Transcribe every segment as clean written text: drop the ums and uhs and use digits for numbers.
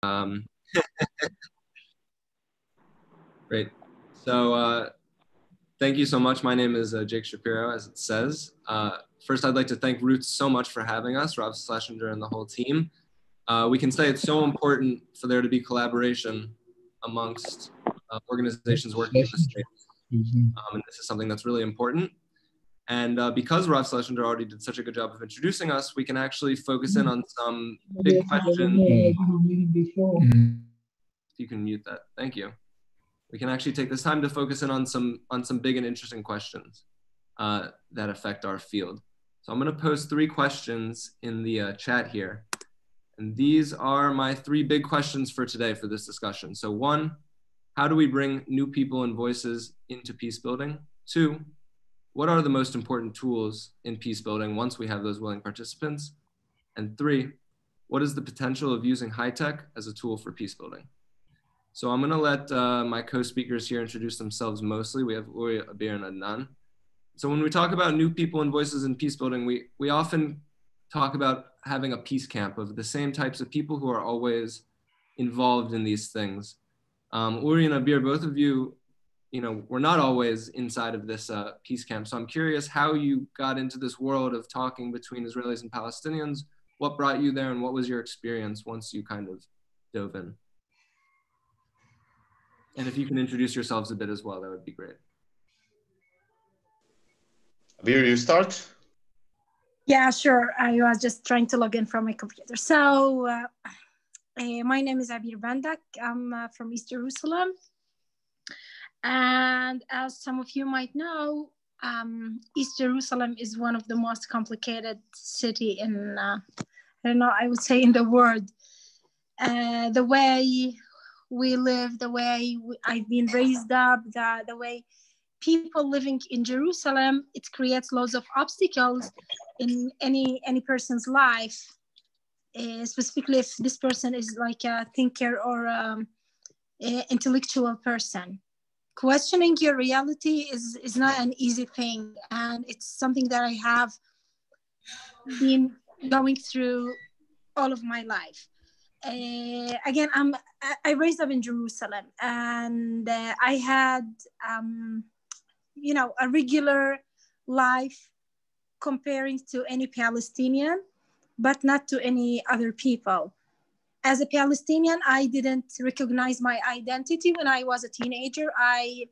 Um, great. So thank you so much. My name is Jake Shapiro, as it says. First, I'd like to thank Roots so much for having us, Rob Schlesinger and the whole team. We can say it's so important for there to be collaboration amongst organizations working in the space. And this is something that's really important. And because Rob Schlesinger already did such a good job of introducing us, we can actually focus in on some big questions. You can mute that. Thank you. We can actually take this time to focus in on some big and interesting questions that affect our field. So I'm going to pose 3 questions in the chat here. And these are my 3 big questions for today for this discussion. So 1, how do we bring new people and voices into peace building? 2, what are the most important tools in peace building once we have those willing participants? And 3, what is the potential of using high tech as a tool for peace building? So I'm gonna let my co-speakers here introduce themselves mostly. We have Uri, Abeer, and Adnan. So when we talk about new people and voices in peace building, we often talk about having a peace camp of the same types of people who are always involved in these things. Uri and Abeer, both of you, we're not always inside of this peace camp. So I'm curious how you got into this world of talking between Israelis and Palestinians. What brought you there and what was your experience once you kind of dove in? And if you can introduce yourselves a bit as well, that would be great. Abeer, you start? Yeah, sure. I was just trying to log in from my computer. So my name is Abeer Bandak. I'm from East Jerusalem. And as some of you might know, East Jerusalem is one of the most complicated city in, I don't know, I would say in the world. The way we live, the way I've been raised up, the way people living in Jerusalem, it creates lots of obstacles in any person's life, specifically if this person is like a thinker or intellectual person. Questioning your reality is not an easy thing, and it's something that I have been going through all of my life. Again, I raised up in Jerusalem, and I had, a regular life comparing to any Palestinian, but not to any other people. As a Palestinian, I didn't recognize my identity when I was a teenager. I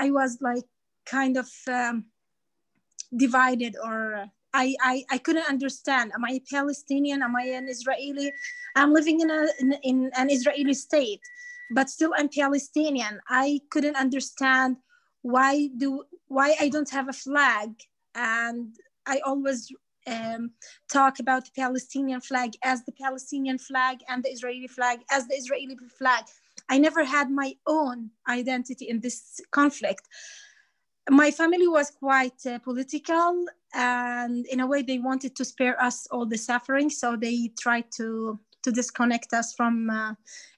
was like kind of divided, or I couldn't understand. Am I a Palestinian? Am I an Israeli? I'm living in an Israeli state, but still I'm Palestinian. I couldn't understand why I don't have a flag, and I always talk about the Palestinian flag as the Palestinian flag and the Israeli flag as the Israeli flag. I never had my own identity in this conflict. My family was quite political, and in a way they wanted to spare us all the suffering, so they tried to disconnect us from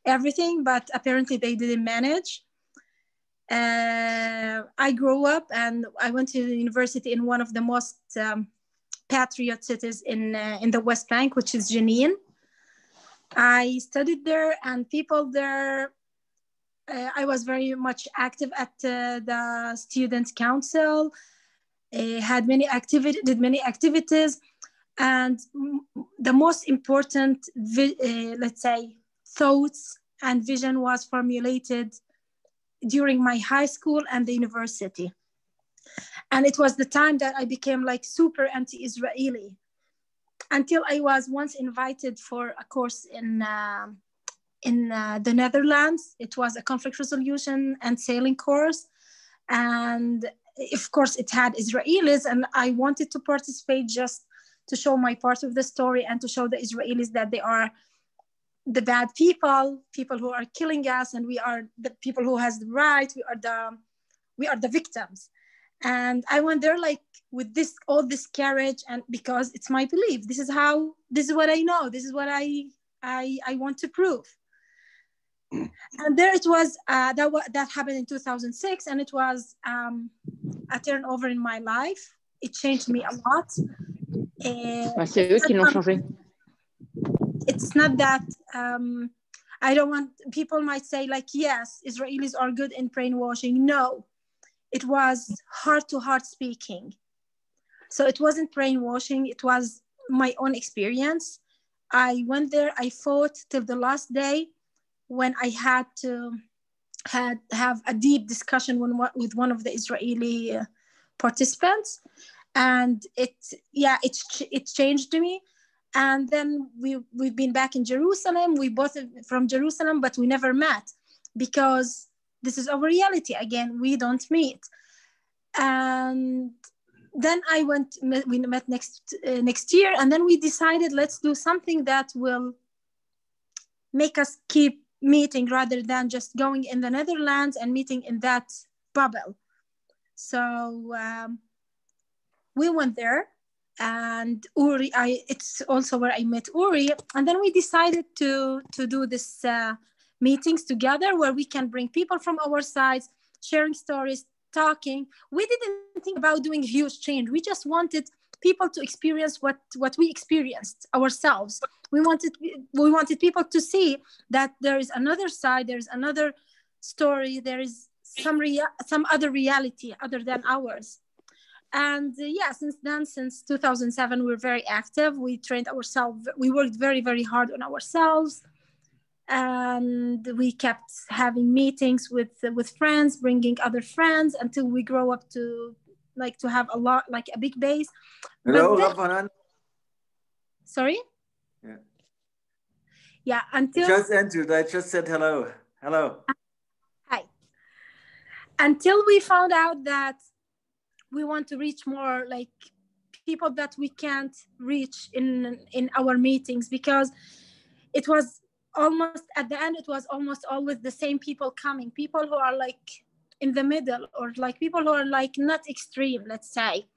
everything, but apparently they didn't manage. I grew up and I went to the university in one of the most patriot cities in the West Bank, which is Jenin. I studied there, and people there, I was very much active at the student council, did many activities, and the most important, let's say, thoughts and vision was formulated during my high school and the university. And it was the time that I became like super anti-Israeli, until I was once invited for a course in the Netherlands. It was a conflict resolution and sailing course. And of course it had Israelis, and I wanted to participate just to show my part of the story and to show the Israelis that they are the bad people who are killing us, and we are the people who has the right, we are the victims. And I went there like with all this courage, and because it's my belief, this is what I know, this is what I want to prove. And there it was, that happened in 2006, and it was a turnover in my life. It changed me a lot. It's not that I don't want, people might say like, yes, Israelis are good in brainwashing. No, it was heart-to-heart speaking. So it wasn't brainwashing, it was my own experience. I went there, I fought till the last day when I had to have a deep discussion with one of the Israeli participants. And it changed me. And then we've been back in Jerusalem. We both from Jerusalem, but we never met because this is our reality. Again, we don't meet. And then we met next year, and then we decided, let's do something that will make us keep meeting rather than just going in the Netherlands and meeting in that bubble. So we went there, and Uri, it's also where I met Uri. And then we decided to do this meetings together where we can bring people from our sides, sharing stories, talking. We didn't think about doing huge change. We just wanted people to experience what we experienced ourselves. We wanted people to see that there is another side, there's another story, there is some other reality other than ours. And since then, since 2007, we're very active. We trained ourselves. We worked very, very hard on ourselves. And we kept having meetings with friends, bringing other friends until we grow up to have a big base. Hello, Rafanan. Sorry? Yeah. Yeah, until... I just entered. I just said hello. Hello. Hi. Until we found out that we want to reach more like people that we can't reach in our meetings, because it was almost at the end, it was almost always the same people coming, people who are like in the middle, or like people who are like not extreme, let's say.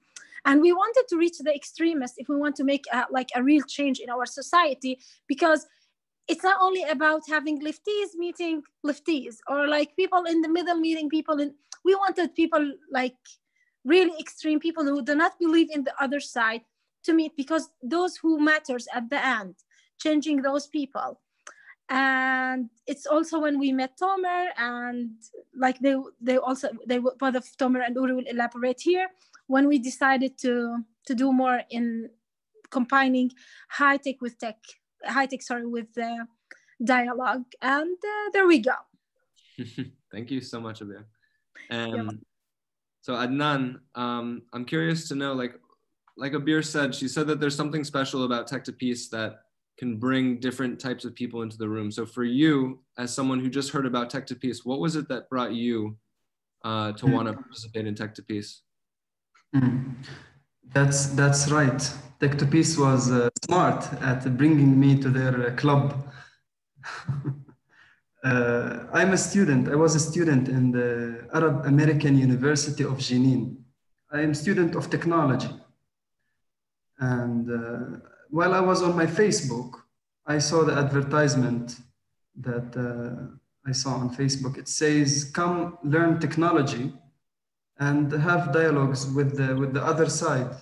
And we wanted to reach the extremists if we want to make a real change in our society, because it's not only about having lefties meeting lefties, or like people in the middle meeting people in. We wanted people like really extreme people who do not believe in the other side to meet, because those who matters at the end, changing those people. And it's also when we met Tomer, and like they both of Tomer and Uri will elaborate here, when we decided to do more in combining high tech with dialogue. And there we go. Thank you so much, Abeer. So Adnan, I'm curious to know, like Abeer said, she said that there's something special about Tech2Peace that can bring different types of people into the room. So for you, as someone who just heard about Tech2Peace, what was it that brought you to want to participate in Tech2Peace? That's right. Tech2Peace was smart at bringing me to their club. I'm a student. I was a student in the Arab American University of Jenin. I am a student of technology. And while I was on my Facebook, I saw the advertisement that I saw on Facebook. It says, "Come learn technology and have dialogues with the other side."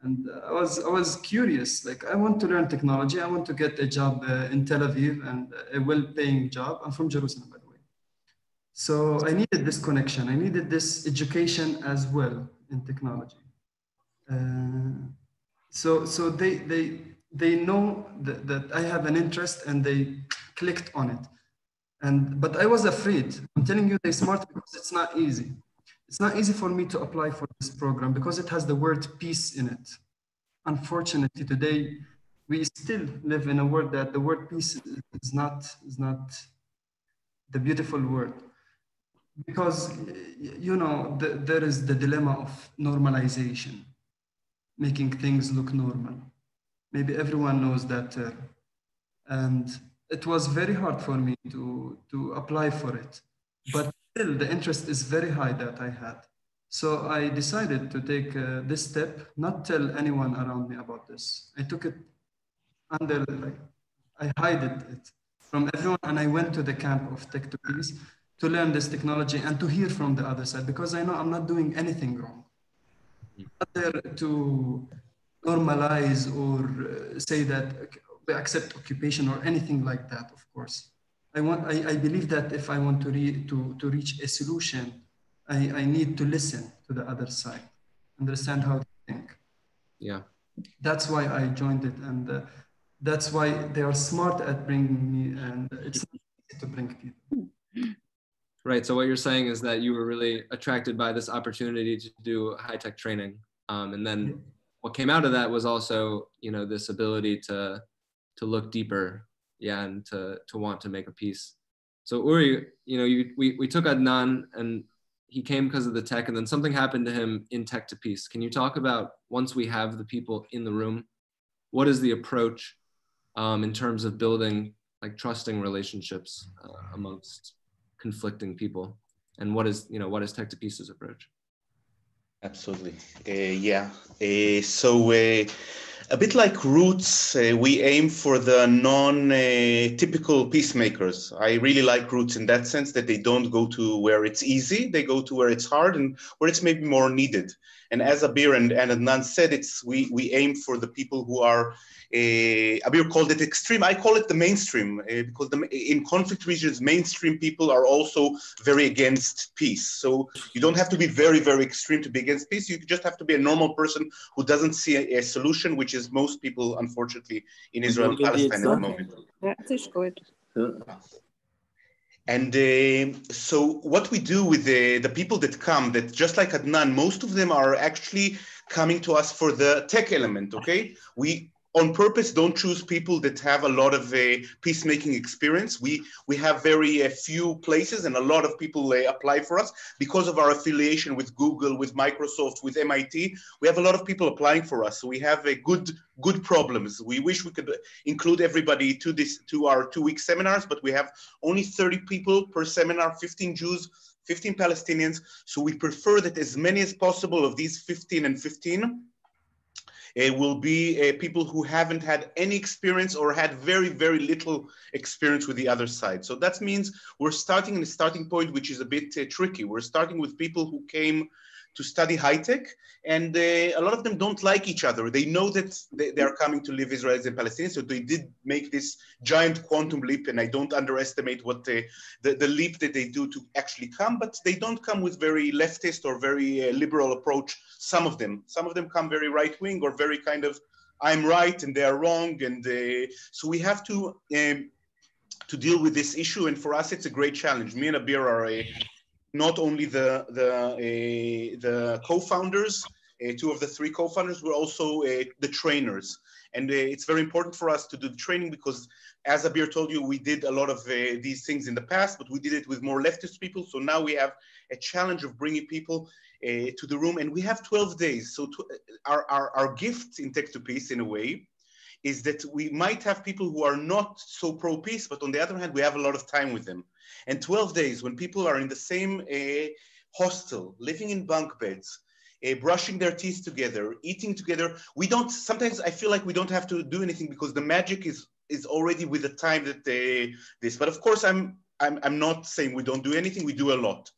And I was curious, like, I want to learn technology. I want to get a job in Tel Aviv, and a well-paying job. I'm from Jerusalem, by the way. So I needed this connection. I needed this education as well in technology. So they know that I have an interest, and they clicked on it. But I was afraid. I'm telling you, they're smart, because it's not easy. It's not easy for me to apply for this program because it has the word peace in it. Unfortunately, today we still live in a world that the word peace is not the beautiful word, because there is the dilemma of normalization, making things look normal. Maybe everyone knows that term. And it was very hard for me to apply for it. But still, the interest is very high that I had. So I decided to take this step, not tell anyone around me about this. I took it under, I hid it from everyone, and I went to the camp of Tech2Peace to learn this technology and to hear from the other side, because I know I'm not doing anything wrong. I'm not there to normalize or say that accept occupation or anything like that, of course. I believe that if I want to reach a solution, I need to listen to the other side, understand how they think. Yeah. That's why I joined it, and that's why they are smart at bringing me, and it's not easy to bring people. Right. So what you're saying is that you were really attracted by this opportunity to do high-tech training, and then what came out of that was also, you know, this ability to look deeper, yeah, and to want to make a piece. So Uri, you know, we took Adnan, and he came because of the tech, and then something happened to him in Tech2Peace. Can you talk about, once we have the people in the room, what is the approach in terms of building like trusting relationships amongst conflicting people, and what is Tech2Peace's approach? Absolutely. Yeah. So a bit like Roots, we aim for the non-typical peacemakers. I really like Roots in that sense, that they don't go to where it's easy, they go to where it's hard and where it's maybe more needed. And as Abeer and Adnan said, we aim for the people who are, Abeer called it extreme, I call it the mainstream, because in conflict regions, mainstream people are also very against peace. So you don't have to be very, very extreme to be against peace. You just have to be a normal person who doesn't see a solution, which is most people, unfortunately, in Israel and Palestine at the moment. And so what we do with the people that come, that just like Adnan, most of them are actually coming to us for the tech element, okay? We on purpose don't choose people that have a lot of peacemaking experience. We have very few places, and a lot of people apply for us because of our affiliation with Google, with Microsoft, with MIT. We have a lot of people applying for us. So we have a good problems. We wish we could include everybody to our 2-week seminars, but we have only 30 people per seminar, 15 Jews, 15 Palestinians. So we prefer that as many as possible of these 15 and 15 will be people who haven't had any experience or had very, very little experience with the other side. So that means we're starting in a starting point, which is a bit tricky. We're starting with people who came to study high-tech, and a lot of them don't like each other. They know that they are coming to live Israelis and Palestinians, so they did make this giant quantum leap, and I don't underestimate what the leap that they do to actually come, but they don't come with very leftist or very liberal approach. Some of them come very right-wing or very kind of, I'm right and they are wrong, and so we have to deal with this issue, and for us it's a great challenge. Me and Abeer are not only the co-founders, 2 of the 3 co-founders, we're also the trainers. And it's very important for us to do the training because, as Abeer told you, we did a lot of these things in the past, but we did it with more leftist people. So now we have a challenge of bringing people to the room, and we have 12 days. So our gift in Tech2Peace, in a way, is that we might have people who are not so pro-peace, but on the other hand, we have a lot of time with them. And 12 days, when people are in the same hostel, living in bunk beds, brushing their teeth together, eating together, sometimes I feel like we don't have to do anything because the magic is already with the time that this. But of course, I'm not saying we don't do anything, we do a lot.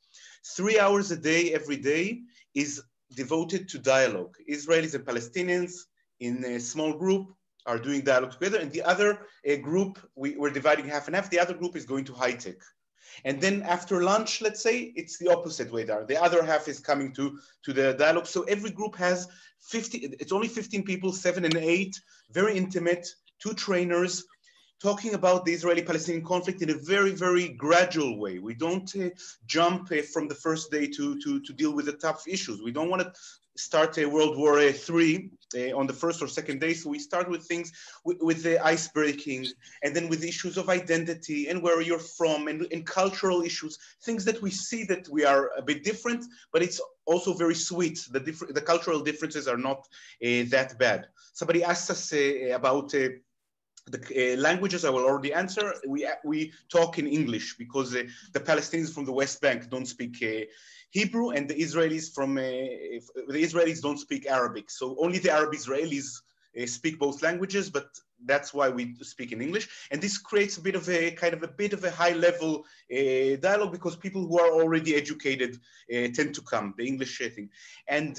3 hours a day, every day, is devoted to dialogue. Israelis and Palestinians in a small group are doing dialogue together, and the other group, we're dividing half and half, the other group is going to high tech. And then after lunch, let's say, it's the opposite way there. The other half is coming to the dialogue. So every group has 50, it's only 15 people, 7 and 8, very intimate, 2 trainers, talking about the Israeli-Palestinian conflict in a very, very gradual way. We don't jump from the first day to deal with the tough issues. We don't want to start a World War III on the first or second day. So we start with things with the ice breaking, and then with issues of identity and where you're from, and cultural issues, things that we see that we are a bit different, but it's also very sweet. The cultural differences are not that bad. Somebody asked us about the languages. I will already answer. We talk in English because the Palestinians from the West Bank don't speak Hebrew, and the Israelis don't speak Arabic. So only the Arab Israelis speak both languages, but that's why we speak in English. And this creates a bit of a high level dialogue, because people who are already educated tend to come, the English thing. And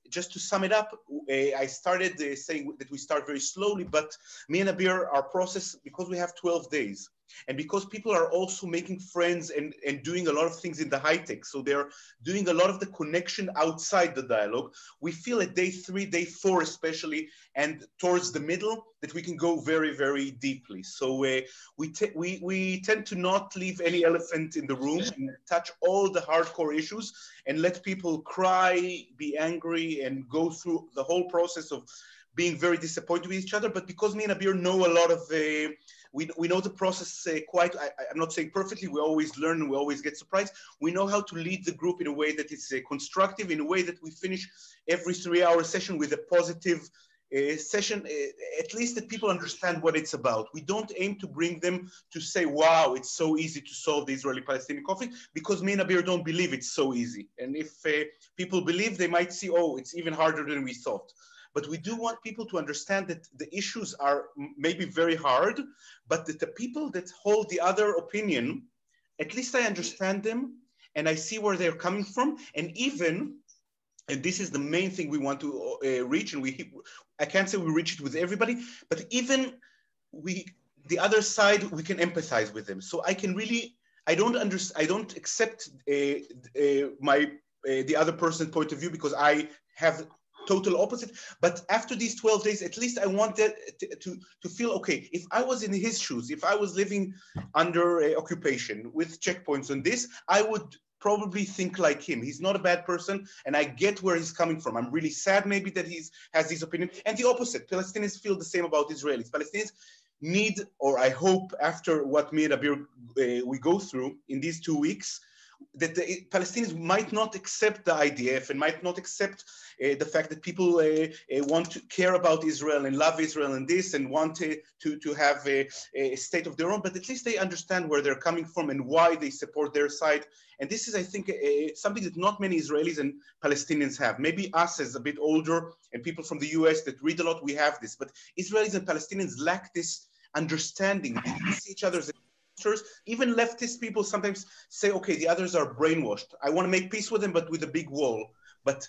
just to sum it up, I started saying that we start very slowly, but me and Abeer, our process, because we have 12 days, and because people are also making friends and doing a lot of things in the high tech, so they're doing a lot of the connection outside the dialogue, we feel at day 3, day 4 especially, and towards the middle, that we can go very, very deeply. So we tend to not leave any elephant in the room and touch all the hardcore issues and let people cry, be angry, and go through the whole process of being very disappointed with each other. But because me and Abeer know a lot of we know the process quite, I'm not saying perfectly, we always learn and we always get surprised. We know how to lead the group in a way that is constructive, in a way that we finish every 3-hour session with a positive session, at least that people understand what it's about. We don't aim to bring them to say, wow, it's so easy to solve the Israeli-Palestinian conflict, because me and Abeer don't believe it's so easy. And if people believe, they might see, oh, it's even harder than we thought. But we do want people to understand that the issues are maybe very hard, but that the people that hold the other opinion, at least I understand them and I see where they're coming from. And even, and this is the main thing we want to reach, and I can't say we reach it with everybody, but even the other side, we can empathize with them. So I can really, I don't accept the other person's point of view, because I have total opposite. But after these 12 days, at least I want that to feel, okay, if I was in his shoes, if I was living under occupation with checkpoints on this, I would probably think like him. He's not a bad person, and I get where he's coming from. I'm really sad maybe that he has this opinion. And the opposite, Palestinians feel the same about Israelis. Palestinians need, or I hope after what me and Abeer we go through in these 2 weeks, that the Palestinians might not accept the IDF and might not accept the fact that people want to care about Israel and love Israel and this, and want to have a state of their own, but at least they understand where they're coming from and why they support their side. And this is, I think, something that not many Israelis and Palestinians have. Maybe us as a bit older and people from the US that read a lot, we have this, but Israelis and Palestinians lack this understanding. They see each other as even leftist people sometimes say, okay, the others are brainwashed. I want to make peace with them, but with a big wall. But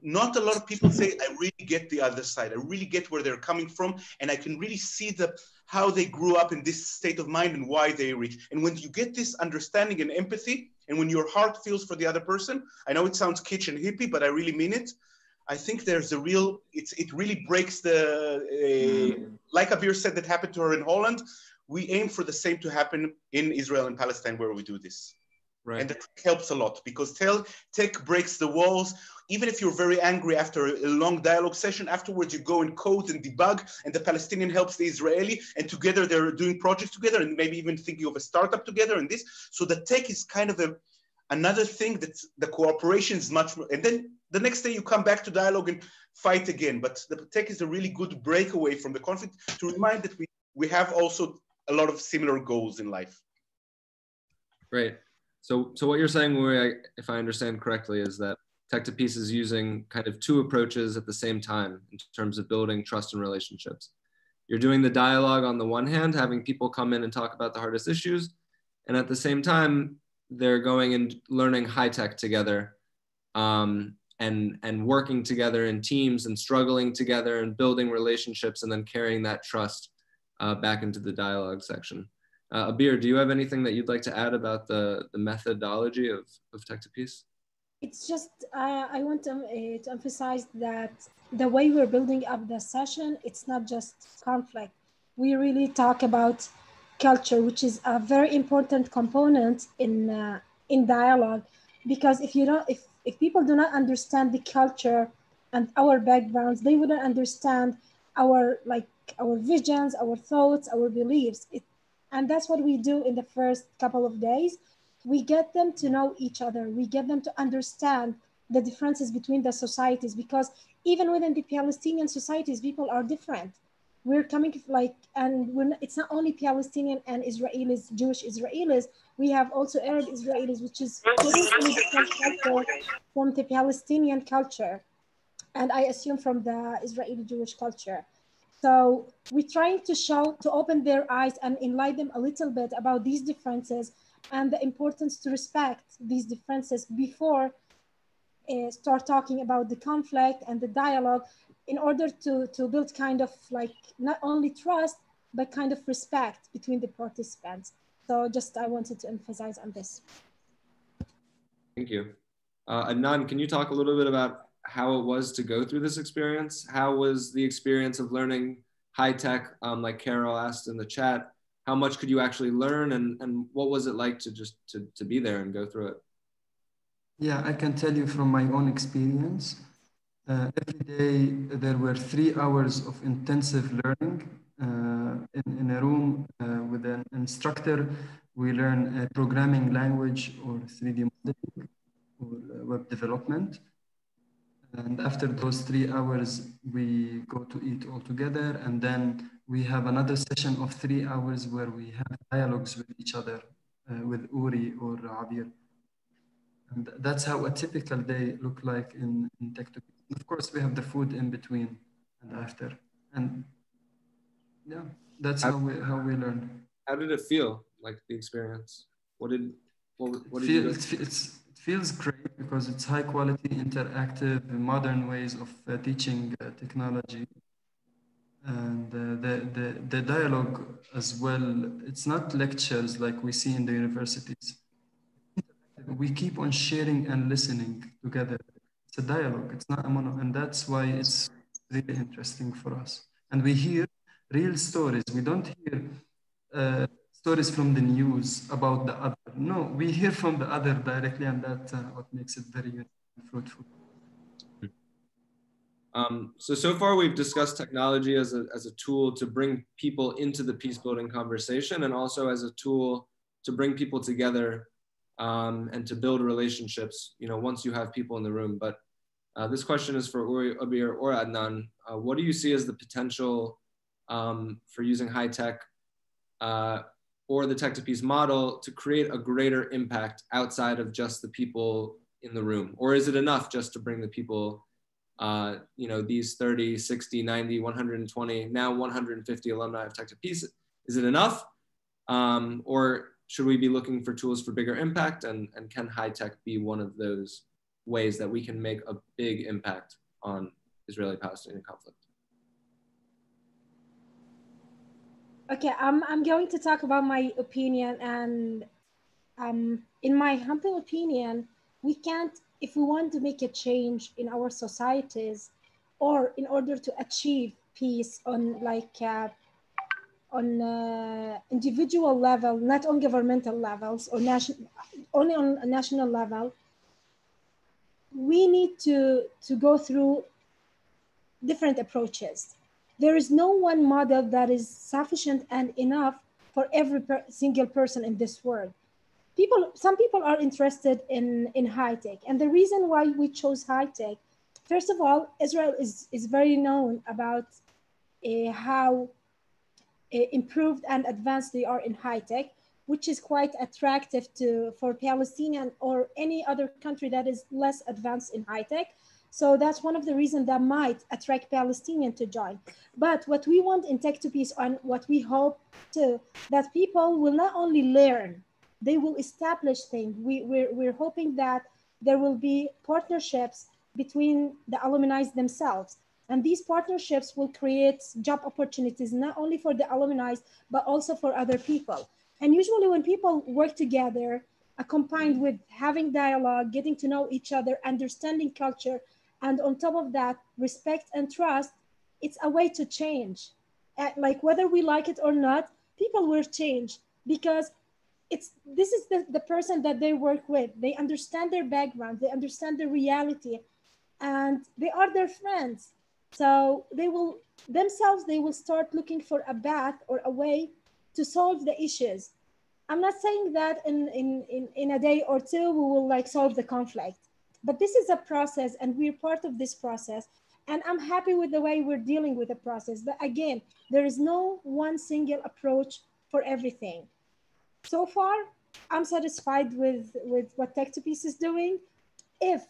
not a lot of people say, I really get the other side. I really get where they're coming from. And I can really see how they grew up in this state of mind and why they reach. And when you get this understanding and empathy, and when your heart feels for the other person, I know it sounds kitsch and hippie, but I really mean it. I think there's a real, it really breaks like Abeer said that happened to her in Holland. We aim for the same to happen in Israel and Palestine where we do this. Right. And that helps a lot, because tech breaks the walls. Even if you're very angry after a long dialogue session, afterwards you go and code and debug, and the Palestinian helps the Israeli, and together they're doing projects together, and maybe even thinking of a startup together and this. So the tech is kind of another thing that the cooperation is much more, and then the next day you come back to dialogue and fight again. But the tech is a really good breakaway from the conflict to remind that we have also a lot of similar goals in life. Great. So what you're saying, if I understand correctly, is that Tech2Peace is using kind of 2 approaches at the same time in terms of building trust and relationships. You're doing the dialogue on the one hand, having people come in and talk about the hardest issues. And at the same time, they're going and learning high tech together, and working together in teams and struggling together and building relationships, and then carrying that trust back into the dialogue section. Abeer, do you have anything that you'd like to add about the methodology of Tech2Peace? It's just, I want to emphasize that the way we're building up the session, it's not just conflict. We really talk about culture, which is a very important component in dialogue, because if people do not understand the culture and our backgrounds, they wouldn't understand our visions, our thoughts, our beliefs. And that's what we do in the first couple of days. We get them to know each other. We get them to understand the differences between the societies, because even within the Palestinian societies, people are different. We're coming it's not only Palestinian and Israelis, Jewish Israelis, we have also Arab Israelis, which is totally different culture from the Palestinian culture. And I assume from the Israeli Jewish culture. So we're trying to open their eyes and enlighten them a little bit about these differences and the importance to respect these differences before start talking about the conflict and the dialogue, in order to build kind of like not only trust, but kind of respect between the participants. So just I wanted to emphasize on this. Thank you. Adnan, can you talk a little bit about how it was to go through this experience? How was the experience of learning high tech, like Carol asked in the chat? How much could you actually learn, and what was it like to just to be there and go through it? Yeah, I can tell you from my own experience. Every day there were 3 hours of intensive learning in a room with an instructor. We learn a programming language or 3D modeling or web development. And after those 3 hours, we go to eat all together. And then we have another session of 3 hours where we have dialogues with each other, with Uri or Abeer. And that's how a typical day look like in Tech2Peace. Of course, we have the food in between and after. And yeah, that's how we learn. How did it feel, like the experience? What did you do? It feels great because it's high quality, interactive, modern ways of teaching technology. And the dialogue as well, it's not lectures like we see in the universities. We keep on sharing and listening together. It's a dialogue, it's not a mono, and that's why it's really interesting for us. And we hear real stories. We don't hear stories from the news about the other. No, we hear from the other directly, and that's what makes it very fruitful. So far we've discussed technology as a tool to bring people into the peace building conversation, and also as a tool to bring people together and to build relationships, once you have people in the room. But this question is for Uri, Abeer, or Adnan. What do you see as the potential for using high tech or the Tech2Peace model to create a greater impact outside of just the people in the room? Or is it enough just to bring the people, these 30, 60, 90, 120, now 150 alumni of Tech2Peace? Is it enough? Or should we be looking for tools for bigger impact? And can high tech be one of those ways that we can make a big impact on Israeli-Palestinian conflict? Okay, I'm going to talk about my opinion, and in my humble opinion, we can't, if we want to make a change in our societies, or in order to achieve peace on individual level, not on governmental levels or only on a national level, we need to go through different approaches. There is no one model that is sufficient and enough for every single person in this world. Some people are interested in high tech, and the reason why we chose high tech, first of all, Israel is very known about how improved and advanced they are in high tech, which is quite attractive for Palestinian or any other country that is less advanced in high tech. So that's one of the reasons that might attract Palestinians to join. But what we want in Tech2Peace, and what we hope too, that people will not only learn, they will establish things. We're hoping that there will be partnerships between the alumni themselves. And these partnerships will create job opportunities, not only for the alumni, but also for other people. And usually when people work together, combined with having dialogue, getting to know each other, understanding culture, and on top of that, respect and trust, it's a way to change. Like whether we like it or not, people will change, because this is the person that they work with. They understand their background, they understand the reality, and they are their friends. So they will start looking for a path or a way to solve the issues. I'm not saying that in a day or two we will solve the conflict, but this is a process, and we're part of this process. And I'm happy with the way we're dealing with the process. But again, there is no one single approach for everything. So far, I'm satisfied with what Tech2Peace is doing. If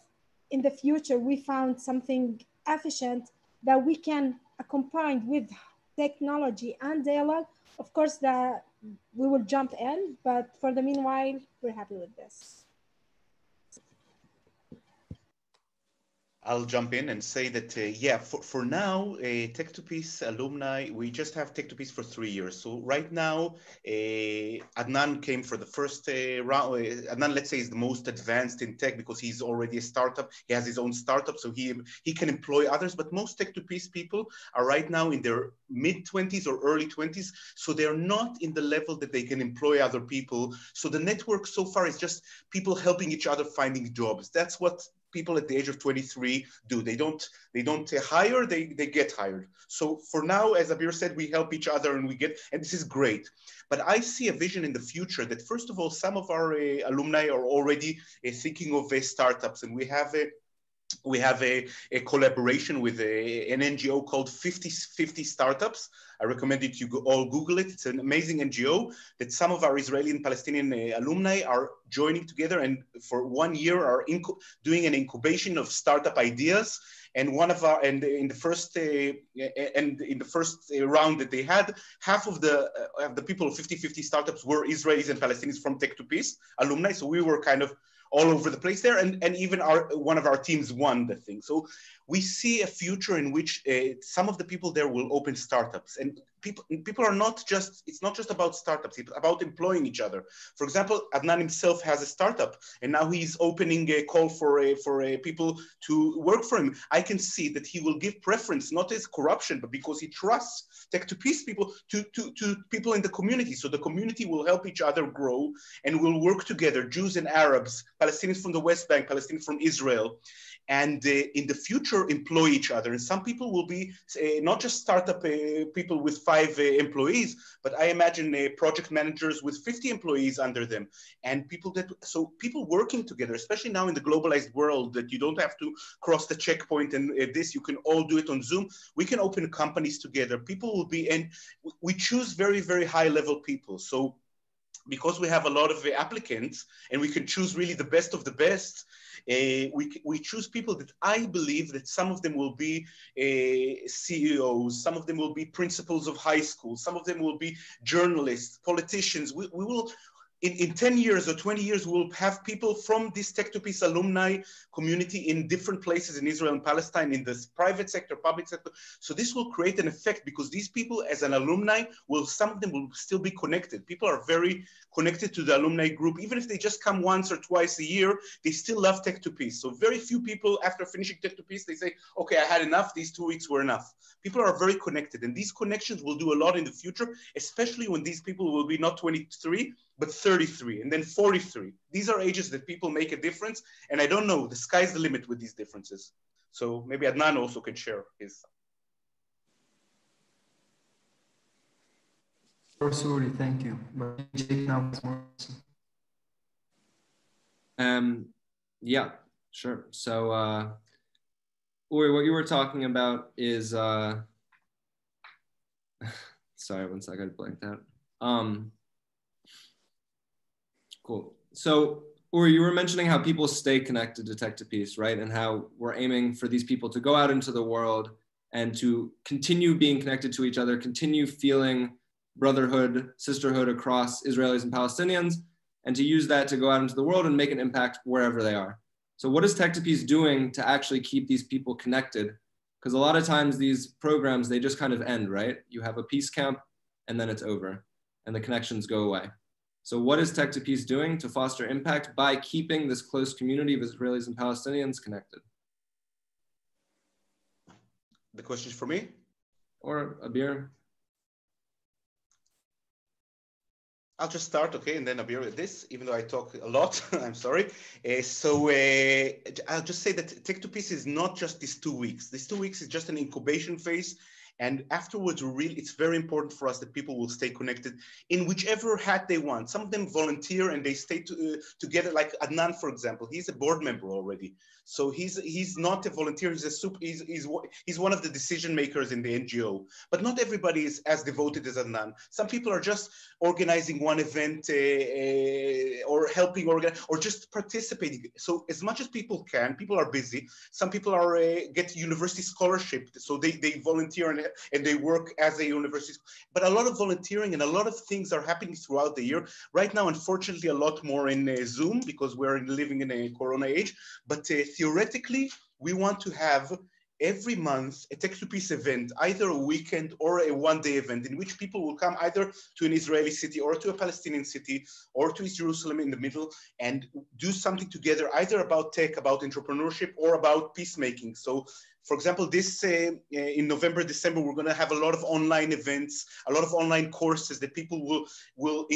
in the future we found something efficient that we can combine with technology and dialogue, of course, we will jump in, but for the meanwhile, we're happy with this. I'll jump in and say that, yeah, for now, Tech2Peace alumni, we just have Tech2Peace for 3 years. So right now, Adnan came for the first round. Adnan, let's say, is the most advanced in tech because he's already a startup. He has his own startup, so he can employ others. But most Tech2Peace people are right now in their mid-20s or early 20s. So they're not in the level that they can employ other people. So the network so far is just people helping each other finding jobs. That's what people at the age of 23 do. They don't hire, they get hired. So for now, as Abeer said, we help each other and this is great. But I see a vision in the future that first of all, some of our alumni are already thinking of startups, and we have a collaboration with an NGO called 50 Startups. I recommend it you all Google it. It's an amazing NGO that some of our Israeli and Palestinian alumni are joining together, and for 1 year are doing an incubation of startup ideas. And in the first round that they had, half of the people of 50 Startups were Israelis and Palestinians from Tech2Peace alumni. So we were kind of all over the place there, and even one of our teams won the thing. So we see a future in which some of the people there will open startups, and people are not just, it's not just about startups, it's about employing each other. For example, Adnan himself has a startup, and now he's opening a call for people to work for him. I can see that he will give preference, not as corruption, but because he trusts Tech2Peace people to people in the community. So the community will help each other grow and will work together, Jews and Arabs, Palestinians from the West Bank, Palestinians from Israel, and in the future employ each other. And some people will be not just startup people with 5 employees, but I imagine project managers with 50 employees under them, and people working together, especially now in the globalized world that you don't have to cross the checkpoint and you can all do it on Zoom. We can open companies together. People will be, and we choose very, very high level people. So because we have a lot of applicants and we can choose really the best of the best, we choose people that I believe that some of them will be CEOs, some of them will be principals of high schools, some of them will be journalists, politicians. We will, in 10 years or 20 years, we'll have people from this Tech2Peace alumni community in different places in Israel and Palestine, in the private sector, public sector. So this will create an effect because these people as an alumni, some of them will still be connected. People are very connected to the alumni group. Even if they just come once or twice a year, they still love Tech2Peace. So very few people after finishing Tech2Peace, they say, okay, I had enough. These 2 weeks were enough. People are very connected, and these connections will do a lot in the future, especially when these people will be not 23, but 33, and then 43. These are ages that people make a difference. And I don't know, the sky's the limit with these differences. So maybe Adnan also can share his. Sorry, thank you. But yeah, sure. So, Uri, what you were talking about is, sorry, 1 second, I blanked out. Cool. So, Uri, you were mentioning how people stay connected to Tech2Peace, right? And how we're aiming for these people to go out into the world and to continue being connected to each other, continue feeling brotherhood, sisterhood across Israelis and Palestinians, and to use that to go out into the world and make an impact wherever they are. So what is Tech2Peace doing to actually keep these people connected? Because a lot of times these programs, they just kind of end, right? You have a peace camp and then it's over and the connections go away. So what is Tech2Peace doing to foster impact by keeping this close community of Israelis and Palestinians connected? The question is for me? Or Abeer? I'll just start, okay, and then Abeer with this, even though I talk a lot, I'm sorry. I'll just say that Tech2Peace is not just these 2 weeks. These 2 weeks is just an incubation phase. And afterwards, it's very important for us that people will stay connected in whichever hat they want. Some of them volunteer and they stay together, like Adnan, for example. He's a board member already. So he's not a volunteer, he's one of the decision makers in the NGO. But not everybody is as devoted as Adnan. Some people are just organizing one event or helping organize or just participating. So as much as people can, people are busy. Some people are get university scholarship, so they volunteer and and they work as a university. But a lot of volunteering and a lot of things are happening throughout the year. Right now, unfortunately, a lot more in Zoom because we're living in a Corona age. But theoretically, we want to have every month a Tech2Peace event, either a weekend or a one-day event in which people will come either to an Israeli city or to a Palestinian city or to East Jerusalem in the middle and do something together, either about tech, about entrepreneurship, or about peacemaking. So, for example, this in November, December, we're going to have a lot of online events, a lot of online courses that people will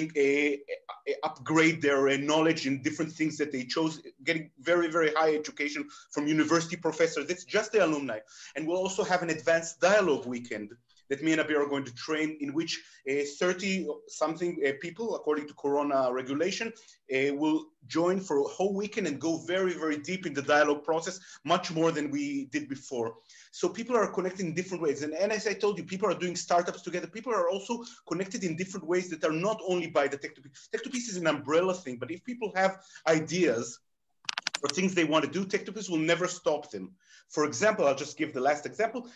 upgrade their knowledge in different things that they chose, getting very, very high education from university professors. That's just the alumni. And we'll also have an advanced dialogue weekend that me and Abeer are going to train, in which 30-something people, according to Corona regulation, will join for a whole weekend and go very, very deep in the dialogue process, much more than we did before. So people are connected in different ways. And as I told you, people are doing startups together. People are also connected in different ways that are not only by the Tech2Peace. Tech2Peace is an umbrella thing, but if people have ideas or things they want to do, Tech2Peace will never stop them. For example, I'll just give the last example.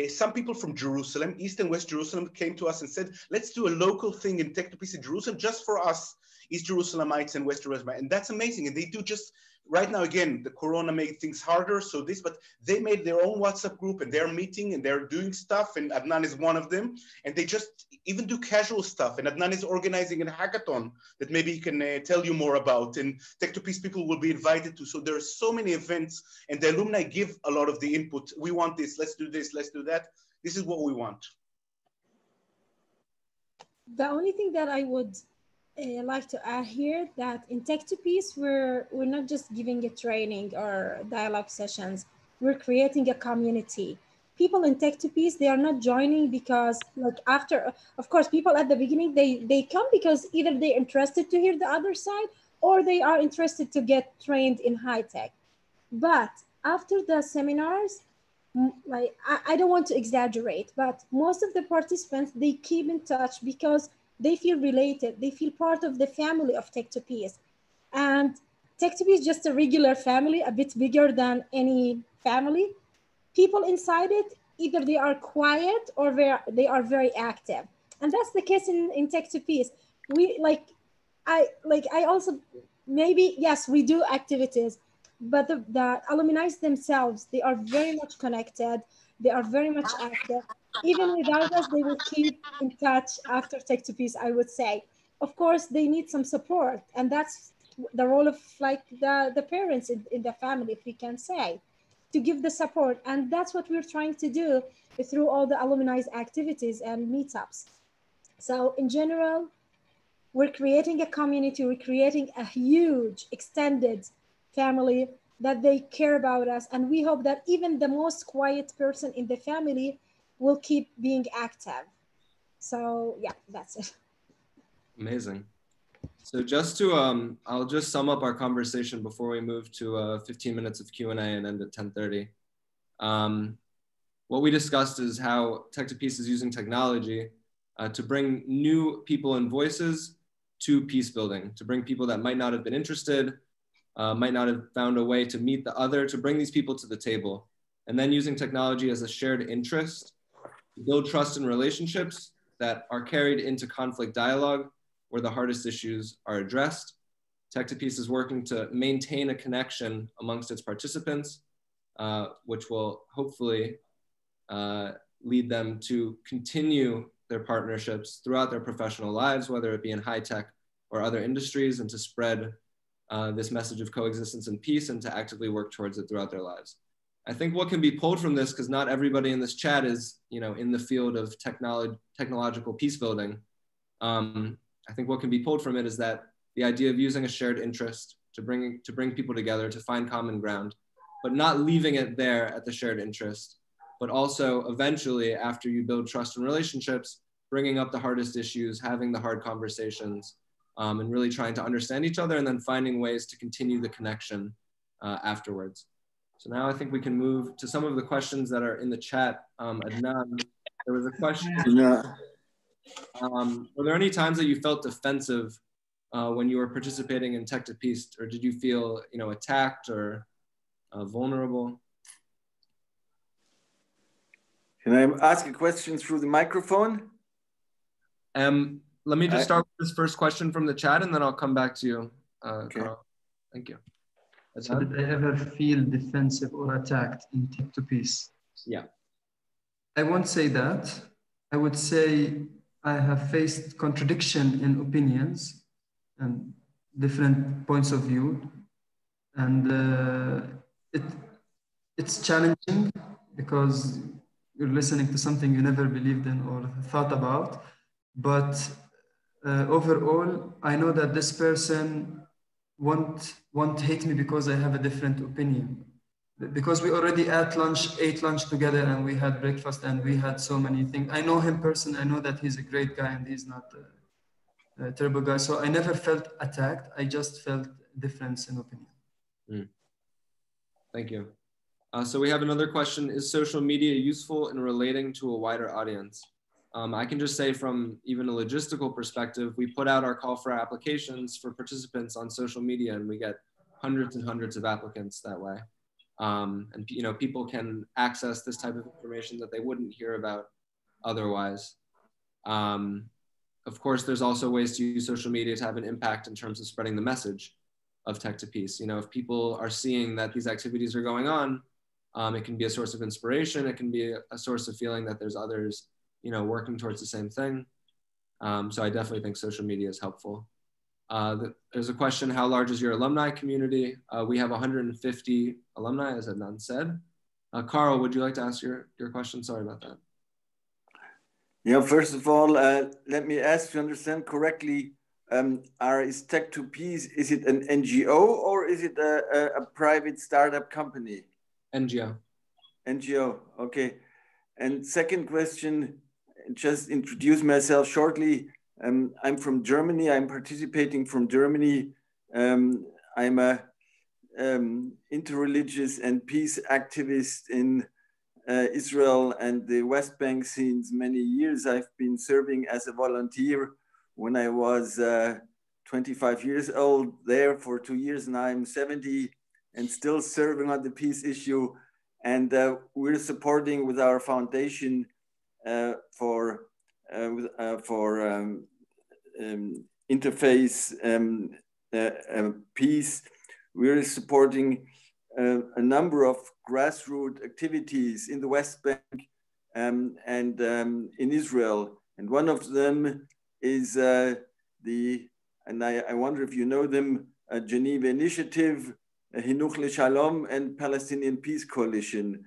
Some people from Jerusalem, East and West Jerusalem, came to us and said, let's do a local thing in Tech2Peace in Jerusalem just for us, East Jerusalemites and West Jerusalem. And that's amazing. And they do just, right now, again, the Corona made things harder, so but they made their own WhatsApp group and they're meeting and they're doing stuff, and Adnan is one of them. And they just even do casual stuff. And Adnan is organizing a hackathon that maybe he can tell you more about. And Tech2Peace people will be invited to. So there are so many events, and the alumni give a lot of the input. We want this, let's do this, let's do that. This is what we want. The only thing that I would like to add here, that in Tech2Peace, we're not just giving a training or dialogue sessions, we're creating a community. People in Tech2Peace, they are not joining because, like, after, of course, people at the beginning, they come because either they're interested to hear the other side or they are interested to get trained in high tech. But after the seminars, like, I don't want to exaggerate, but most of the participants, they keep in touch because they feel related. They feel part of the family of Tech2Peace. And Tech2Peace is just a regular family, a bit bigger than any family. People inside it, either they are quiet or they are very active. And that's the case in Tech2Peace. I also, maybe, yes, we do activities, but the alumni themselves, they are very much connected. They are very much active. Even without us, they will keep in touch after Tech2Peace, I would say. Of course, they need some support, and that's the role of, like, the parents in the family, if we can say, to give the support. And that's what we're trying to do through all the alumni activities and meetups. So in general, we're creating a community, we're creating a huge extended family that they care about us. And we hope that even the most quiet person in the family will keep being active. So yeah, that's it. Amazing. So just to, I'll just sum up our conversation before we move to 15 minutes of Q&A and end at 10:30. What we discussed is how Tech2Peace is using technology to bring new people and voices to peace building, to bring people that might not have been interested, might not have found a way to meet the other, to bring these people to the table. And then using technology as a shared interest to build trust in relationships that are carried into conflict dialogue, where the hardest issues are addressed. Tech2Peace is working to maintain a connection amongst its participants, which will hopefully lead them to continue their partnerships throughout their professional lives, whether it be in high tech or other industries, and to spread this message of coexistence and peace, and to actively work towards it throughout their lives. I think what can be pulled from this, because not everybody in this chat is, in the field of technological peace building. I think what can be pulled from it is that the idea of using a shared interest to bring people together, to find common ground, but not leaving it there at the shared interest, but also eventually, after you build trust and relationships, bringing up the hardest issues, having the hard conversations, and really trying to understand each other, and then finding ways to continue the connection afterwards. So now I think we can move to some of the questions that are in the chat. Adnan, there was a question. Were there any times that you felt defensive when you were participating in Tech2Peace, or did you feel, attacked or vulnerable? Can I ask a question through the microphone? Let me just start with this first question from the chat, and then I'll come back to you, Okay. Carl. Thank you. So did I ever feel defensive or attacked in Tech2Peace? Yeah. I won't say that. I would say I have faced contradiction in opinions and different points of view. And it's challenging because you're listening to something you never believed in or thought about. But overall, I know that this person won't hate me because I have a different opinion. Because we already ate lunch together, and we had breakfast, and we had so many things. I know him personally. I know that he's a great guy and he's not a terrible guy. So I never felt attacked. I just felt difference in opinion. Mm. Thank you. So we have another question. Is social media useful in relating to a wider audience? I can just say from even a logistical perspective, we put out our call for applications for participants on social media, and we get hundreds and hundreds of applicants that way. And you know, people can access this type of information that they wouldn't hear about otherwise. Of course, there's also ways to use social media to have an impact in terms of spreading the message of Tech2Peace. You know, if people are seeing that these activities are going on, it can be a source of inspiration. It can be a source of feeling that there's others, you know, working towards the same thing. So I definitely think social media is helpful. There's a question, how large is your alumni community? We have 150 alumni, as Adnan said. Carl, would you like to ask your question? Sorry about that. Yeah, first of all, let me ask to understand correctly, is Tech2Peace, is it an NGO or is it a private startup company? NGO. NGO, okay. And second question, just introduce myself shortly. I'm from Germany. I'm participating from Germany. I'm a interreligious and peace activist in Israel and the West Bank since many years. I've been serving as a volunteer when I was 25 years old there for 2 years. Now I'm 70 and still serving on the peace issue. And we're supporting with our foundation for interface peace. We're supporting a number of grassroots activities in the West Bank and in Israel. And one of them is I wonder if you know them, Geneva Initiative, Hinuch LeShalom, and Palestinian Peace Coalition.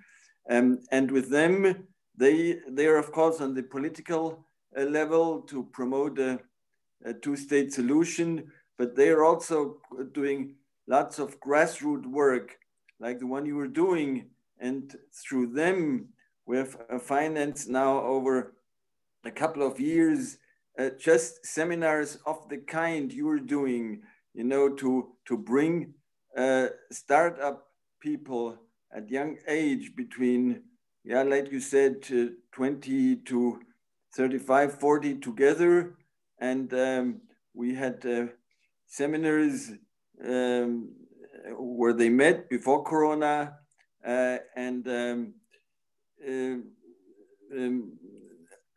And with them, they are of course on the political level to promote a two-state solution, but they are also doing lots of grassroots work like the one you were doing. And through them, we have financed now over a couple of years, just seminars of the kind you were doing, you know, to bring startup people at young age between, yeah, like you said, 20 to 35, 40 together. And we had seminars where they met before Corona, and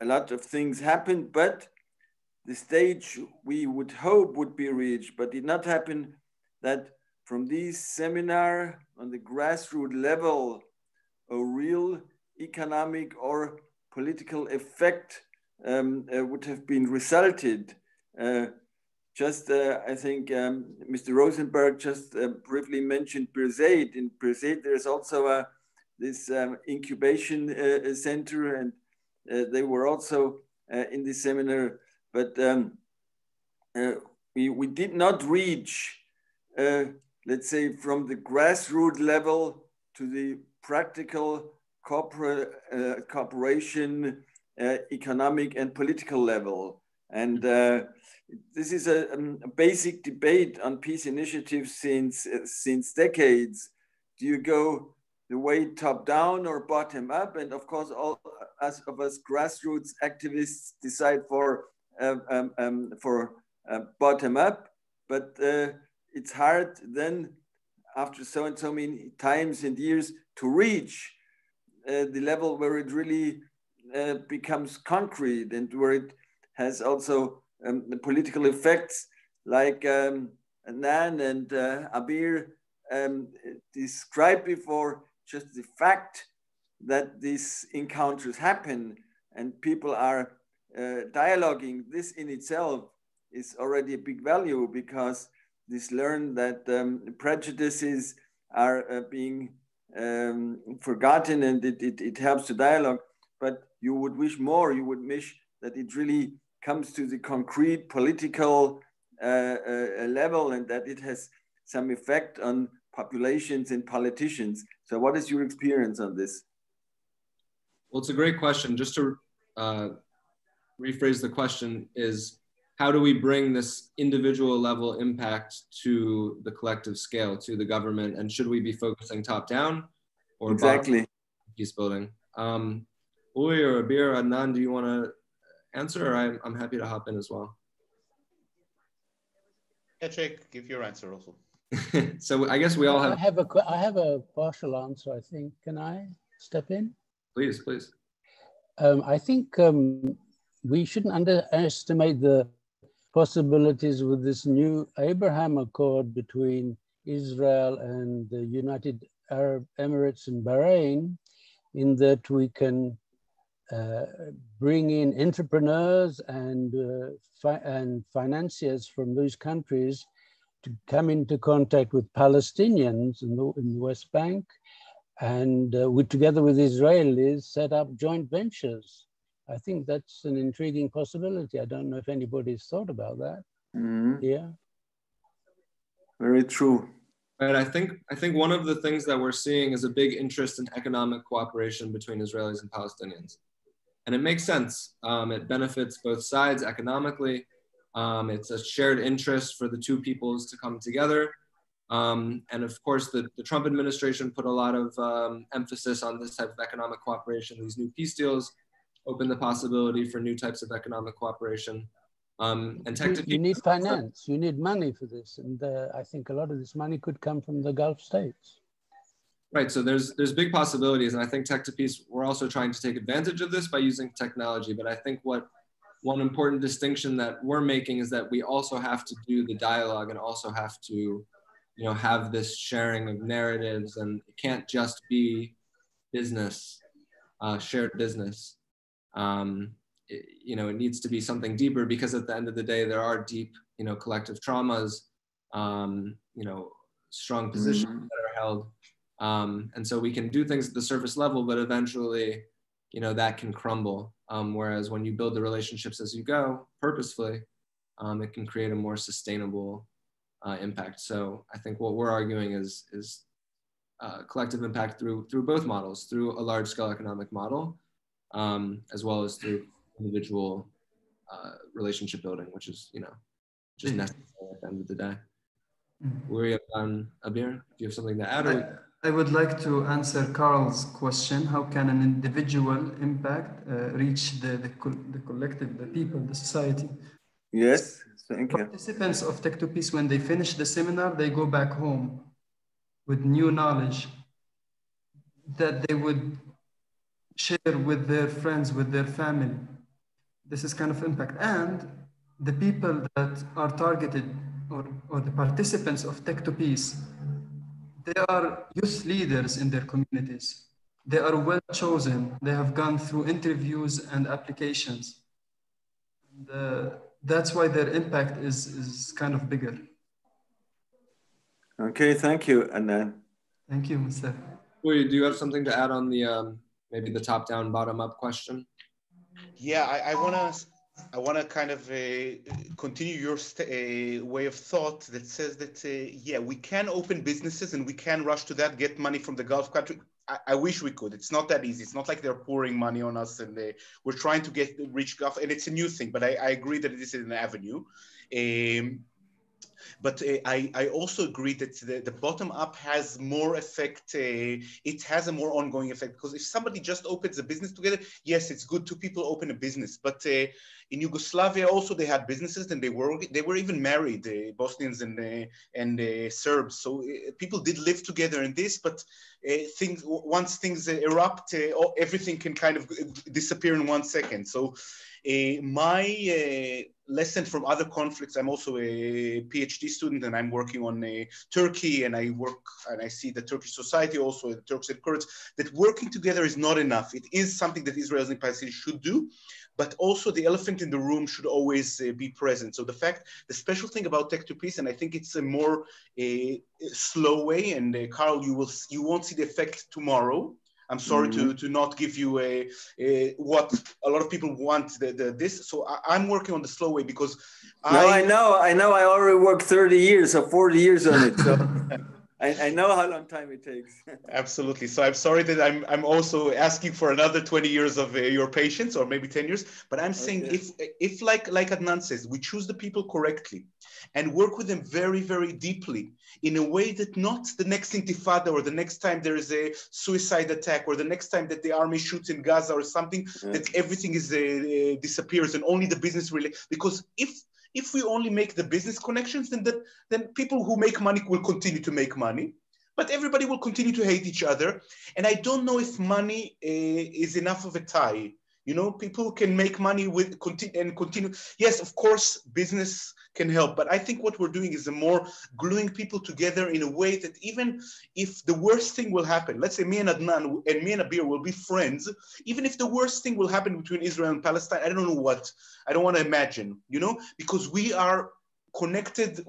a lot of things happened, but the stage we would hope would be reached, but did not happen, that from these seminars on the grassroots level, a real economic or political effect would have been resulted. I think Mr. Rosenberg just briefly mentioned Birzeit. In Birzeit, there's also this incubation center, and they were also in this seminar, but we did not reach, let's say, from the grassroots level to the practical cooperation, economic and political level. And this is a basic debate on peace initiatives since decades. Do you go the way top down or bottom up? And of course, all of us grassroots activists decide for bottom up, but it's hard then after so many times and years to reach the level where it really becomes concrete and where it has also the political effects, like Adnan and Abeer described before, just the fact that these encounters happen and people are dialoguing, this in itself is already a big value, because this learn that prejudices are being forgotten, and it helps to dialogue. But you would wish more, you would wish that it really comes to the concrete political level, and that it has some effect on populations and politicians. So what is your experience on this? Well, it's a great question. Just to rephrase the question is, how do we bring this individual level impact to the collective scale, to the government? And should we be focusing top down or exactly peace building? Uli or Abeer, Adnan, do you want to answer, or I'm happy to hop in as well? Yeah, Jake, give your answer also. So I guess we all have. I have a partial answer, I think. Can I step in? Please, please. I think we shouldn't underestimate the possibilities with this new Abraham Accord between Israel and the United Arab Emirates and Bahrain, in that we can bring in entrepreneurs and financiers from those countries to come into contact with Palestinians in the West Bank, and together with Israelis, set up joint ventures. I think that's an intriguing possibility. I don't know if anybody's thought about that. Mm-hmm. Yeah. Very true. Right. I think one of the things that we're seeing is a big interest in economic cooperation between Israelis and Palestinians. And it makes sense. It benefits both sides economically. It's a shared interest for the two peoples to come together. And of course, the Trump administration put a lot of emphasis on this type of economic cooperation. These new peace deals open the possibility for new types of economic cooperation. And Tech2Peace, you need finance, you need money for this. And I think a lot of this money could come from the Gulf states. Right, so there's big possibilities. And I think Tech2Peace, we're also trying to take advantage of this by using technology. But I think one important distinction that we're making is that we also have to do the dialogue and also have to, have this sharing of narratives, and it can't just be business, shared business. It needs to be something deeper, because at the end of the day, there are deep, collective traumas, strong positions that are held. And so we can do things at the surface level, but eventually, that can crumble. Whereas when you build the relationships as you go, purposefully, it can create a more sustainable impact. So I think what we're arguing is collective impact through both models, through a large-scale economic model, as well as through individual relationship building, which is, just necessary at the end of the day. Abeer, do you have something to add? I would like to answer Carl's question. How can an individual impact reach the collective, the people, the society? Yes, thank you. Participants of Tech2Peace, when they finish the seminar, they go back home with new knowledge that they would share with their friends, with their family. This is kind of impact. And the people that are targeted, or the participants of Tech2Peace, they are youth leaders in their communities. They are well chosen. They have gone through interviews and applications. And that's why their impact is kind of bigger. Okay, thank you, Adnan. Thank you, Mr. Do you have something to add on the maybe the top-down, bottom-up question? Yeah, I want to kind of continue your way of thought that says that, yeah, we can open businesses and we can rush to that, get money from the Gulf country. I wish we could. It's not that easy. It's not like they're pouring money on us and we're trying to reach Gulf, and it's a new thing, but I agree that it is an avenue. But I also agree that the bottom up has more effect. It has a more ongoing effect, because if somebody just opens a business together, yes, it's good two people open a business. But in Yugoslavia also they had businesses, and they were even married, Bosnians and Serbs. So people did live together in this. But once things erupt, everything can kind of disappear in 1 second. So my lesson from other conflicts, I'm also a PhD student, and I'm working on Turkey, and I see the Turkish society also, the Turks and Kurds, that working together is not enough. It is something that Israelis and Palestinians should do, but also the elephant in the room should always be present. So the special thing about Tech2Peace, and I think it's a more slow way, and Carl, you won't see the effect tomorrow. I'm sorry to not give you what a lot of people want this. So I'm working on the slow way, because I know. I already worked 30 years or 40 years on it. So I know how long time it takes. Absolutely. So I'm sorry that I'm also asking for another 20 years of your patience, or maybe 10 years. But I'm saying if like Adnan says, we choose the people correctly and work with them very, very deeply, in a way that not the next intifada, or the next time there is a suicide attack, or the next time that the army shoots in Gaza or something, that everything is disappears and only the business really. Because if we only make the business connections, then people who make money will continue to make money, but everybody will continue to hate each other. And I don't know if money is enough of a tie. You know, people can make money with continue. Yes, of course, business can help, but I think what we're doing is a more gluing people together in a way that even if the worst thing will happen, let's say me and Adnan and me and Abeer will be friends, even if the worst thing will happen between Israel and Palestine, I don't know what, I don't want to imagine, you know, because we are connected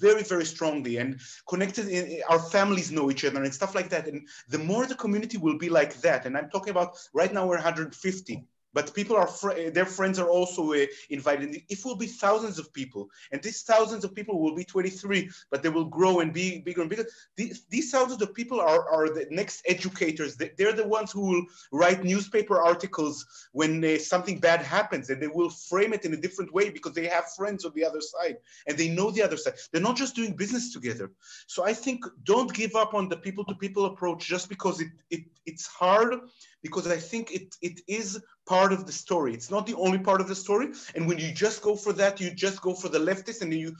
very, very strongly, and connected our families know each other and stuff like that. And the more the community will be like that, and I'm talking about right now we're 150, but people are their friends are also invited. It will be thousands of people, and these thousands of people will be 23, but they will grow and be bigger and bigger. These thousands of people are the next educators. They're the ones who will write newspaper articles when something bad happens, and they will frame it in a different way because they have friends on the other side and they know the other side. They're not just doing business together. So I think don't give up on the people-to-people approach just because it's hard, because I think it is part of the story. It's not the only part of the story. And when you just go for that, you just go for the leftists, and you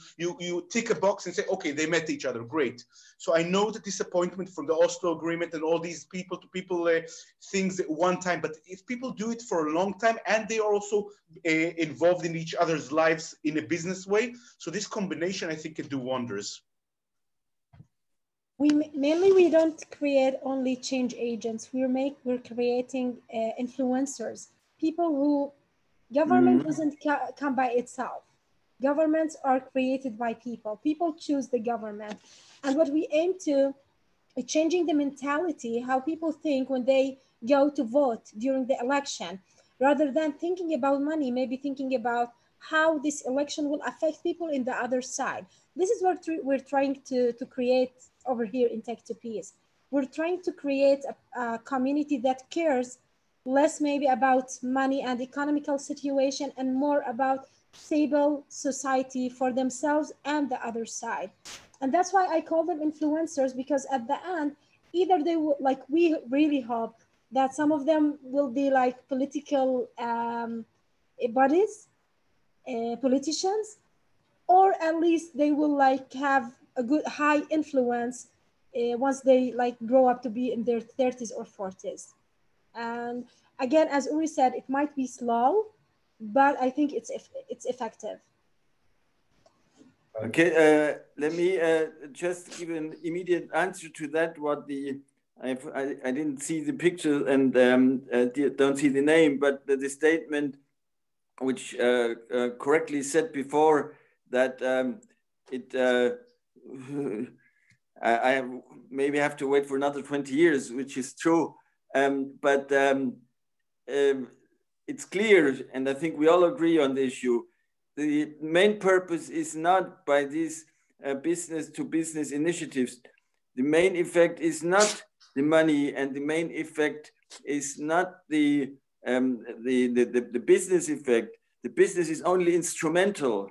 tick a box and say, okay, they met each other, great. So I know the disappointment from the Oslo Agreement and all these people-to-people things at one time, but if people do it for a long time and they are also involved in each other's lives in a business way, so this combination, I think, can do wonders. We don't create only change agents. We're creating influencers, people who government doesn't come by itself. Governments are created by people. People choose the government, and what we aim to is changing the mentality, how people think when they go to vote during the election, rather than thinking about money, maybe thinking about how this election will affect people in the other side. This is what we're trying to create over here in Tech2Peace. We're trying to create a community that cares less maybe about money and economical situation and more about stable society for themselves and the other side. And that's why I call them influencers, because at the end, either they will, like, we really hope that some of them will be like political bodies, politicians, or at least they will like have a good high influence once they like grow up to be in their 30s or 40s. And again, as Uri said, it might be slow, but I think it's effective. Okay, let me just give an immediate answer to that. I didn't see the picture and don't see the name, but the statement which correctly said before that I maybe have to wait for another 20 years, which is true. But it's clear, and I think we all agree on the issue, the main purpose is not by these business-to-business initiatives. The main effect is not the money, and the main effect is not the business effect. The business is only instrumental.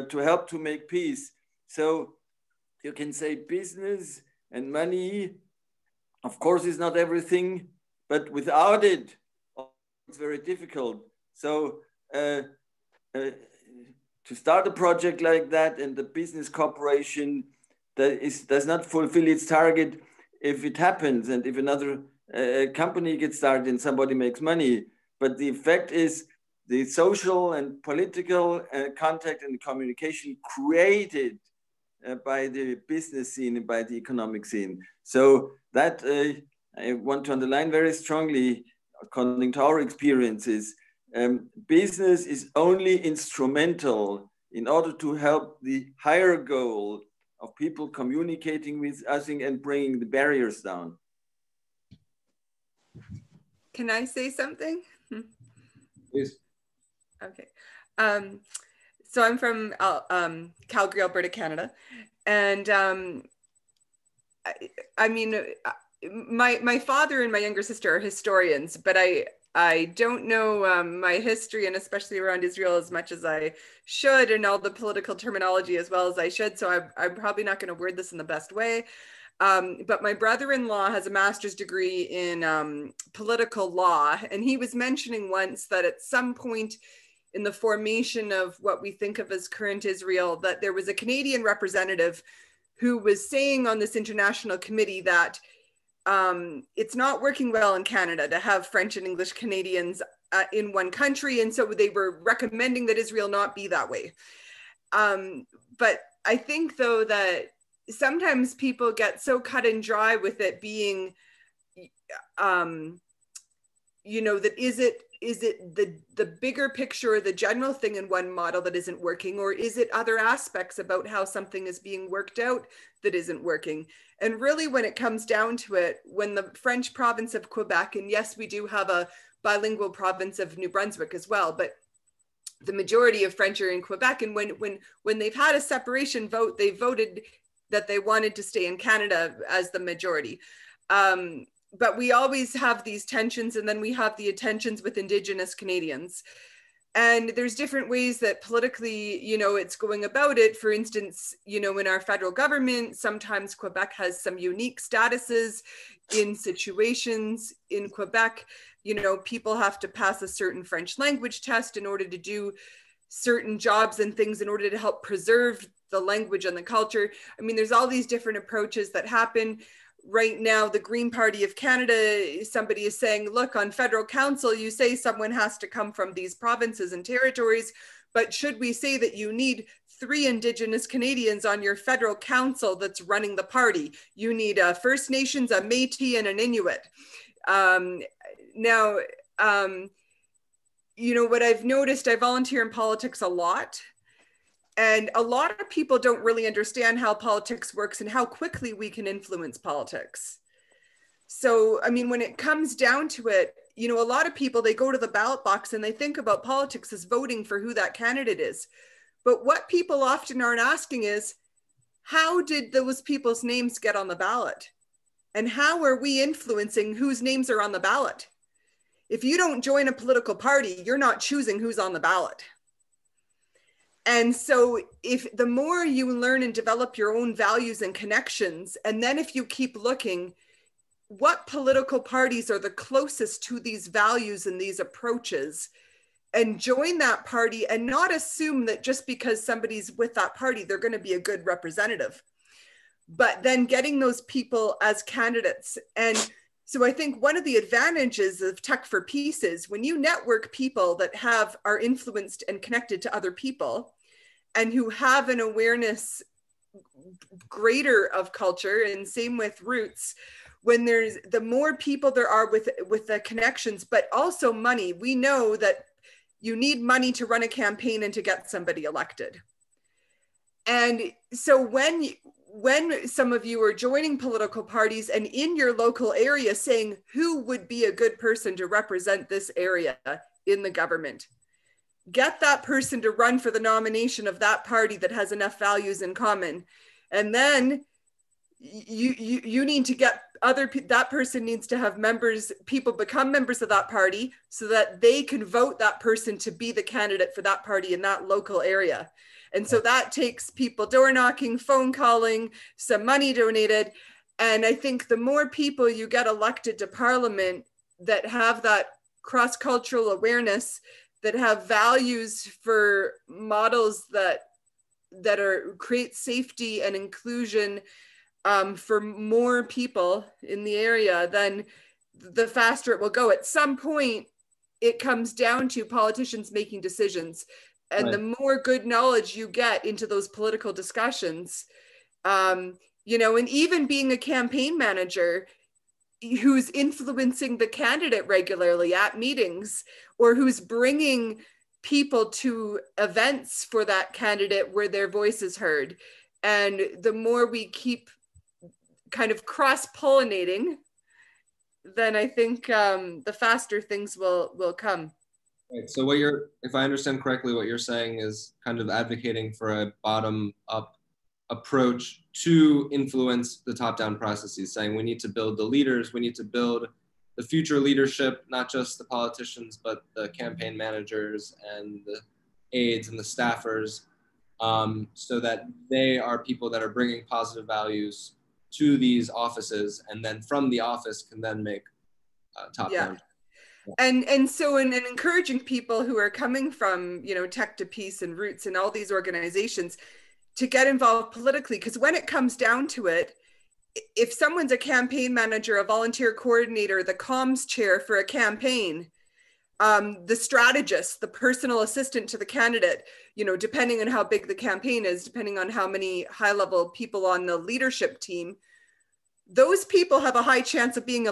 to help to make peace. So you can say business and money, of course, is not everything, but without it, it's very difficult. So to start a project like that, and the business corporation does not fulfill its target if it happens, and if another company gets started and somebody makes money. But the effect is the social and political contact and communication created by the business scene and by the economic scene. So that I want to underline very strongly, according to our experiences, business is only instrumental in order to help the higher goal of people communicating with us and bringing the barriers down. Can I say something? Please. Okay. So I'm from Calgary, Alberta, Canada. And I mean, my father and my younger sister are historians, but I don't know my history, and especially around Israel, as much as I should, and all the political terminology as well as I should. So I'm probably not going to word this in the best way. But my brother-in-law has a master's degree in political law, and he was mentioning once that at some point in the formation of what we think of as current Israel, that there was a Canadian representative who was saying on this international committee that it's not working well in Canada to have French and English Canadians in one country. And so they were recommending that Israel not be that way. But I think, though, that sometimes people get so cut and dry with it being, you know, that is it the bigger picture or the general thing in one model that isn't working, or is it other aspects about how something is being worked out that isn't working? And really, when it comes down to it, when the French province of Quebec, and yes, we do have a bilingual province of New Brunswick as well, but the majority of French are in Quebec. And when they've had a separation vote, they voted that they wanted to stay in Canada as the majority. But we always have these tensions, and then we have the tensions with Indigenous Canadians. And there's different ways that politically, you know, it's going about it. For instance, you know, in our federal government, sometimes Quebec has some unique statuses in situations. In Quebec, you know, people have to pass a certain French language test in order to do certain jobs and things in order to help preserve the language and the culture. I mean, there's all these different approaches that happen. Right now, the Green Party of Canada, somebody is saying, look, on federal council, you say someone has to come from these provinces and territories, but should we say that you need 3 Indigenous Canadians on your federal council that's running the party? You need a First Nations, a Métis, and an Inuit. You know, what I've noticed, I volunteer in politics a lot. And a lot of people don't really understand how politics works and how quickly we can influence politics. So, I mean, when it comes down to it, you know, a lot of people, they go to the ballot box and they think about politics as voting for who that candidate is. But what people often aren't asking is, how did those people's names get on the ballot? And how are we influencing whose names are on the ballot? If you don't join a political party, you're not choosing who's on the ballot. And so if the more you learn and develop your own values and connections, and then if you keep looking, what political parties are the closest to these values and these approaches, and join that party, and not assume that just because somebody's with that party, they're going to be a good representative, but then getting those people as candidates. And so I think one of the advantages of Tech2Peace is when you network people that are influenced and connected to other people and who have an awareness greater of culture, and same with roots, when there's the more people there are with the connections, but also money. We know that you need money to run a campaign and to get somebody elected. And so when some of you are joining political parties and in your local area saying, who would be a good person to represent this area in the government? Get that person to run for the nomination of that party that has enough values in common. And then you need to get that person needs to have people become members of that party so that they can vote that person to be the candidate for that party in that local area. And so that takes people door knocking, phone calling, some money donated. And I think the more people you get elected to parliament that have that cross-cultural awareness, that have values for models that create safety and inclusion for more people in the area, then the faster it will go. At some point, it comes down to politicians making decisions. And the more good knowledge you get into those political discussions, you know, and even being a campaign manager who's influencing the candidate regularly at meetings, or who's bringing people to events for that candidate where their voice is heard. And the more we keep kind of cross-pollinating, then I think the faster things will come. Right. So if I understand correctly, what you're saying is kind of advocating for a bottom-up approach to influence the top-down processes, saying we need to build the leaders, we need to build the future leadership, not just the politicians, but the campaign managers and the aides and the staffers, so that they are people that are bringing positive values to these offices, and then from the office can then make top-down. Yeah. And so in encouraging people who are coming from, you know, Tech2Peace and Roots and all these organizations to get involved politically, because when it comes down to it, if someone's a campaign manager, a volunteer coordinator, the comms chair for a campaign, the strategist, the personal assistant to the candidate, you know, depending on how big the campaign is, depending on how many high-level people on the leadership team, those people have a high chance of being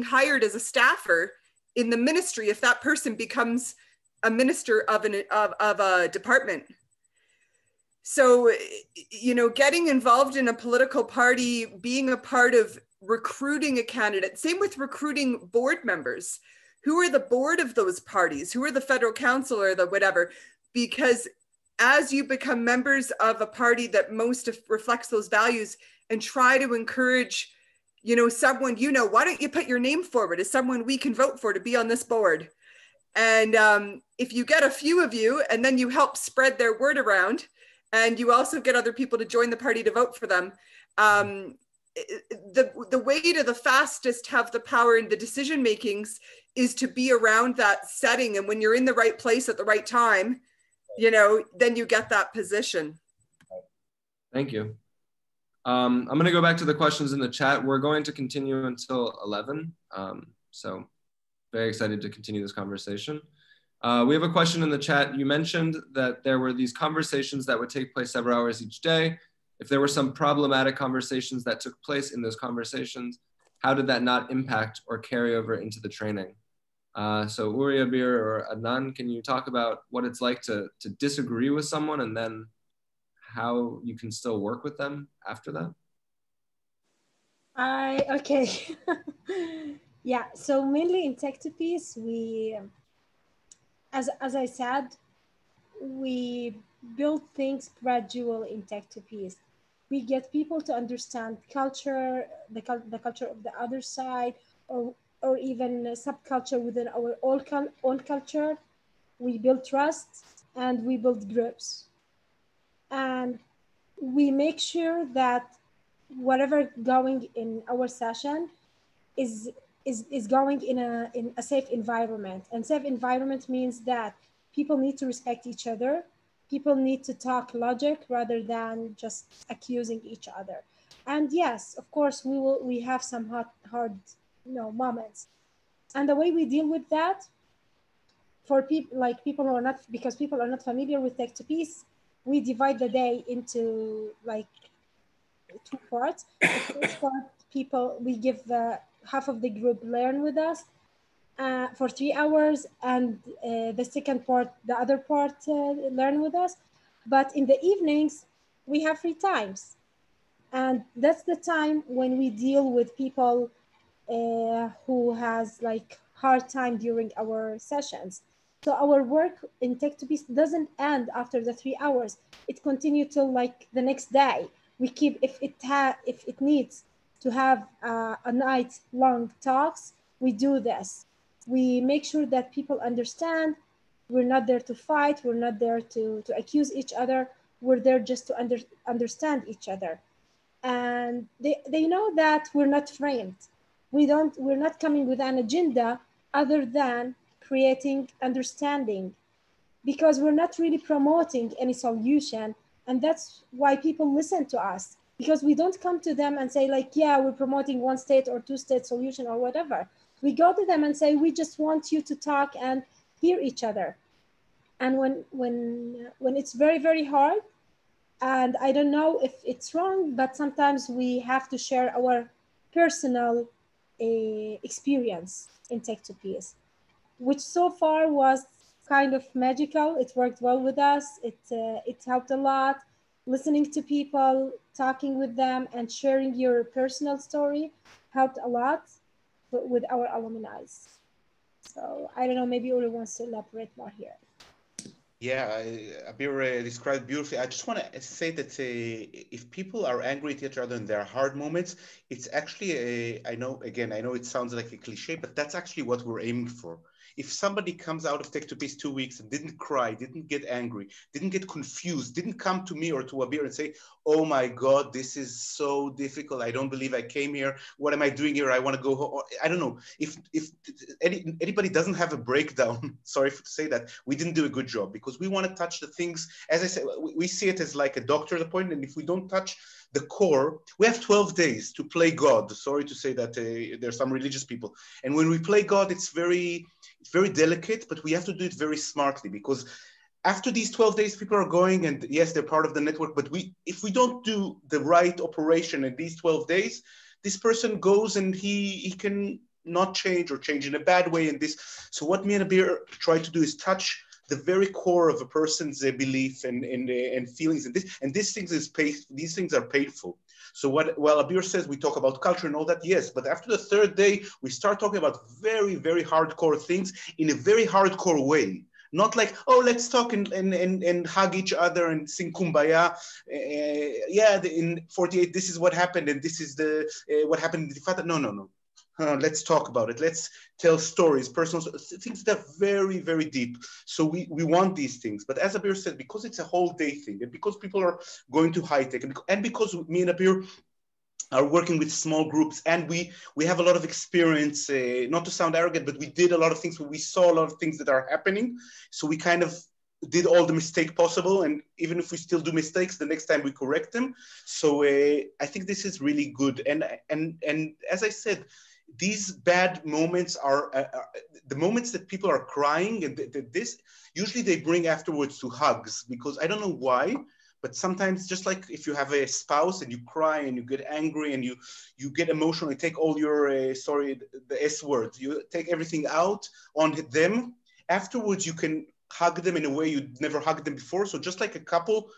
hired as a staffer in the ministry if that person becomes a minister of a department. So, you know, getting involved in a political party, being a part of recruiting a candidate, same with recruiting board members. Who are the board of those parties? Who are the federal council or the whatever? Because as you become members of a party that most reflects those values and try to encourage, you know, someone, you know, why don't you put your name forward as someone we can vote for to be on this board? And if you get a few of you and then you help spread their word around, and you also get other people to join the party to vote for them, the way to the fastest have the power in the decision makings is to be around that setting. And when you're in the right place at the right time, you know, then you get that position. Thank you. I'm going to go back to the questions in the chat. We're going to continue until 11. So very excited to continue this conversation. We have a question in the chat. You mentioned that there were these conversations that would take place several hours each day. If there were some problematic conversations that took place in those conversations, how did that not impact or carry over into the training? So Uri, Abeer, or Adnan, can you talk about what it's like to disagree with someone and then how you can still work with them after that? Okay. Yeah, so mainly in Tech2Peace, we, as I said, we build things gradual in Tech2Peace. We get people to understand culture, the culture of the other side, or even subculture within our own culture. We build trust and we build groups. And we make sure that whatever going in our session is going in a safe environment. And safe environment means that people need to respect each other. People need to talk logic rather than just accusing each other. And yes, of course, we have some hard moments. And the way we deal with that, for people who are not, because people are not familiar with Tech2Peace, we divide the day into like 2 parts. The first part, we give half of the group learn with us for 3 hours, and the second part, the other part, learn with us. But in the evenings, we have free times. And that's the time when we deal with people who has like hard time during our sessions. So our work in Tech2Peace doesn't end after the 3 hours. It continues till like the next day. We keep, if it needs to have a night-long talks, we do this. We make sure that people understand we're not there to fight, we're not there to accuse each other, we're there just to understand each other. And they know that we're not framed. We're not coming with an agenda other than creating understanding, because we're not really promoting any solution. And that's why people listen to us, because we don't come to them and say like, yeah, we're promoting one state or two state solution or whatever. We go to them and say, we just want you to talk and hear each other. And when it's very, very hard, and I don't know if it's wrong, but sometimes we have to share our personal experience in Tech2Peace, which so far was kind of magical. It worked well with us. It helped a lot. Listening to people, talking with them, and sharing your personal story helped a lot with our alumni. So I don't know, maybe Uri wants to elaborate more here. Yeah, Abeer described beautifully. I just want to say that if people are angry at each other in their hard moments, it's actually, I know it sounds like a cliche, but that's actually what we're aiming for. If somebody comes out of Tech2Peace 2 weeks and didn't cry, didn't get angry, didn't get confused, didn't come to me or to Abeer and say, oh my God, this is so difficult. I don't believe I came here. What am I doing here? I want to go home. I don't know. If anybody doesn't have a breakdown, sorry to say that, we didn't do a good job, because we want to touch the things. As I said, we see it as like a doctor's appointment. And if we don't touch the core, we have 12 days to play God. Sorry to say that there's some religious people. And when we play God, it's very delicate, but we have to do it very smartly, because after these 12 days, people are going, and yes, they're part of the network, but if we don't do the right operation in these 12 days, this person goes and he can not change, or change in a bad way in this. So what me and Abeer try to do is touch the very core of a person's belief and feelings, and these things are painful. So while Abeer says we talk about culture and all that, yes, but after the third day, we start talking about very, very hardcore things in a very hardcore way. Not like, oh, let's talk and hug each other and sing Kumbaya. In 48, this is what happened, and this is what happened in the Fatah. No. Let's talk about it. Let's tell stories, personal things that are very, very deep. So we want these things. But as Abeer said, because it's a whole day thing, and because people are going to high tech, and because me and Abeer are working with small groups, and we have a lot of experience, not to sound arrogant, but we did a lot of things where we saw a lot of things that are happening. So we kind of did all the mistake possible. And even if we still do mistakes, the next time we correct them. So I think this is really good. And as I said, these bad moments are the moments that people are crying, and this usually they bring afterwards to hugs, because I don't know why, but sometimes, just like if you have a spouse and you cry and you get angry and you get emotional, you take all your the S words, you take everything out on them. Afterwards, you can hug them in a way you'd never hugged them before. So just like a couple,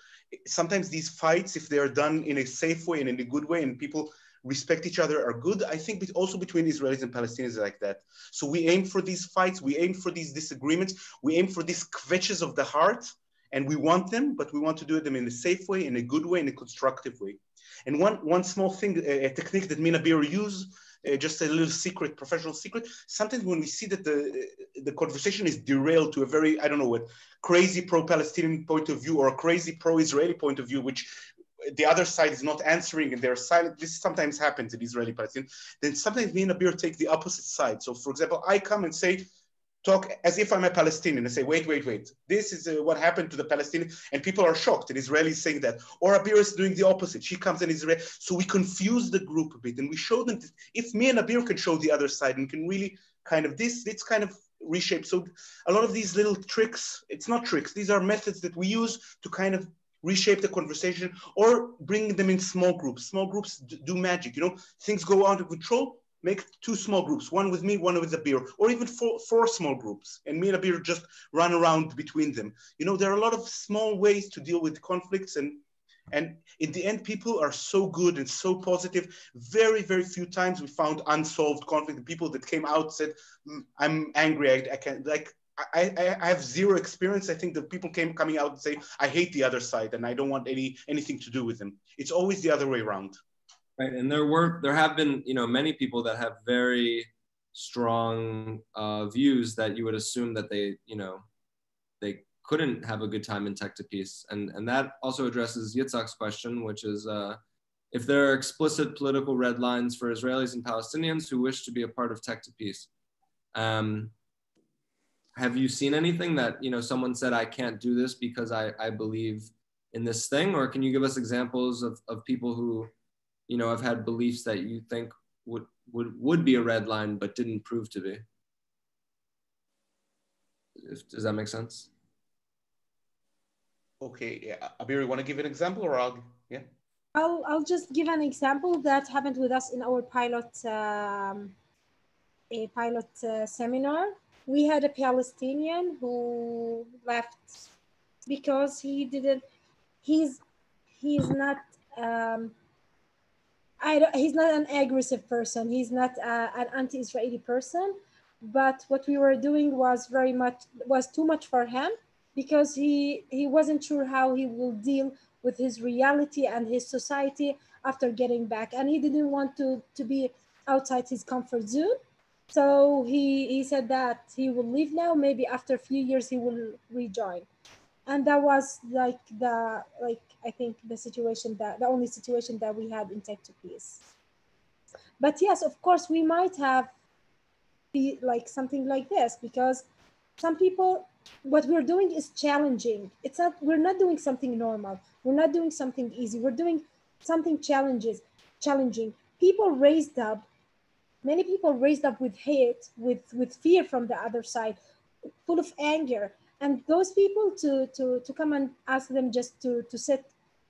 sometimes these fights, if they are done in a safe way and in a good way, and people respect each other, are good. I think also between Israelis and Palestinians like that. So we aim for these fights, we aim for these disagreements, we aim for these kvetches of the heart, and we want them, but we want to do them in a safe way, in a good way, in a constructive way. And one small thing, a technique that me and Abeer use, just a little secret, professional secret, sometimes when we see that the conversation is derailed to a very, I don't know what, crazy pro-Palestinian point of view or a crazy pro-Israeli point of view, which the other side is not answering and they're silent. This sometimes happens in Israeli-Palestinian. Then sometimes me and Abeer take the opposite side. So for example, I come and talk as if I'm a Palestinian and say, wait. This is what happened to the Palestinian, and people are shocked. And Israelis saying that. Or Abeer is doing the opposite. She comes in Israel. So we confuse the group a bit, and we show them that if me and Abeer can show the other side and can really kind of it's kind of reshape. So a lot of these little tricks, it's not tricks. These are methods that we use to kind of reshape the conversation or bring them in small groups. Small groups do magic. Things go out of control. Make 2 small groups, one with me, one with Abeer, or even 4 small groups, and me and Abeer just run around between them. There are a lot of small ways to deal with conflicts, and in the end, people are so good and so positive. Very, very few times we found unsolved conflict. The people that came out said, "I'm angry. I can't like." I have zero experience. I think that people coming out and say, "I hate the other side and I don't want anything to do with them." It's always the other way around. Right, and there have been, you know, many people that have very strong views that you would assume that they, you know, they couldn't have a good time in Tech2Peace, and that also addresses Yitzhak's question, which is if there are explicit political red lines for Israelis and Palestinians who wish to be a part of Tech2Peace. Have you seen anything that, you know, someone said, I can't do this because I believe in this thing? Or can you give us examples of people who, you know, have had beliefs that you think would be a red line but didn't prove to be? Does that make sense? Okay, yeah. Abeer, you want to give an example, or yeah? I'll just give an example that happened with us in our pilot seminar. We had a Palestinian who left because he's not he's not an aggressive person. He's not an anti-Israeli person. But what we were doing was too much for him, because he wasn't sure how he will deal with his reality and his society after getting back, and he didn't want to be outside his comfort zone. So he said that he will leave now. Maybe after a few years he will rejoin, and that was I think the only situation that we had in Tech2Peace. But yes, of course, we might have be like something like this, because some people, what we're doing is challenging. We're not doing something normal. We're not doing something easy. We're doing something challenging. Many people raised up with hate, with fear from the other side, full of anger. And those people to come and ask them just to sit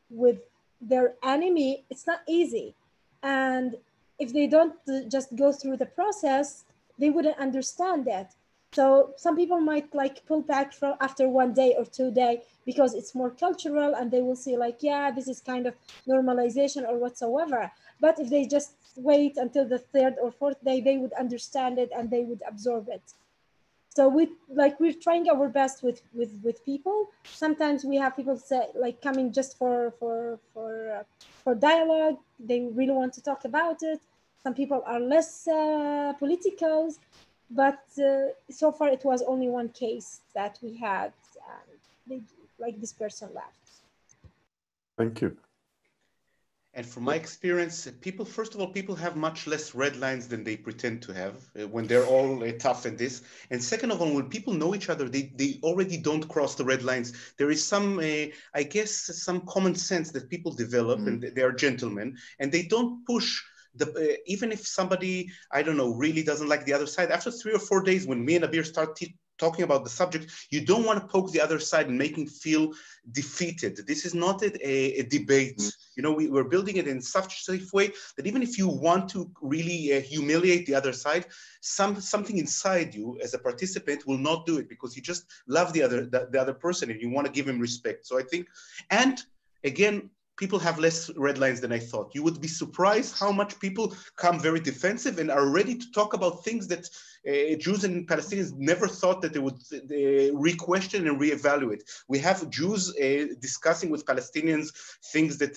with their enemy, it's not easy. And if they don't just go through the process, they wouldn't understand that. So some people might like pull back from after 1 day or 2 days because it's more cultural, and they will see like, yeah, this is kind of normalization or whatsoever. But if they just wait until the 3rd or 4th day, they would understand it and they would absorb it. So we're trying our best with people. Sometimes we have people say like coming just for dialogue. They really want to talk about it. Some people are less political, but so far it was only one case that we had. Like this person left. Thank you. And from my experience, first of all, people have much less red lines than they pretend to have when they're all tough in this. And second of all, when people know each other, they already don't cross the red lines. There is some, I guess, some common sense that people develop, and they are gentlemen, and they don't push even if somebody, I don't know, really doesn't like the other side. After 3 or 4 days, when me and Abeer start talking about the subject, you don't want to poke the other side and make him feel defeated. This is not a debate. You know, we're building it in such a safe way that even if you want to really humiliate the other side, something inside you as a participant will not do it, because you just love the other person and you want to give him respect. So I think, and again, people have less red lines than I thought. You would be surprised how much people come very defensive and are ready to talk about things that Jews and Palestinians never thought that they would re-question and re-evaluate. We have Jews discussing with Palestinians things that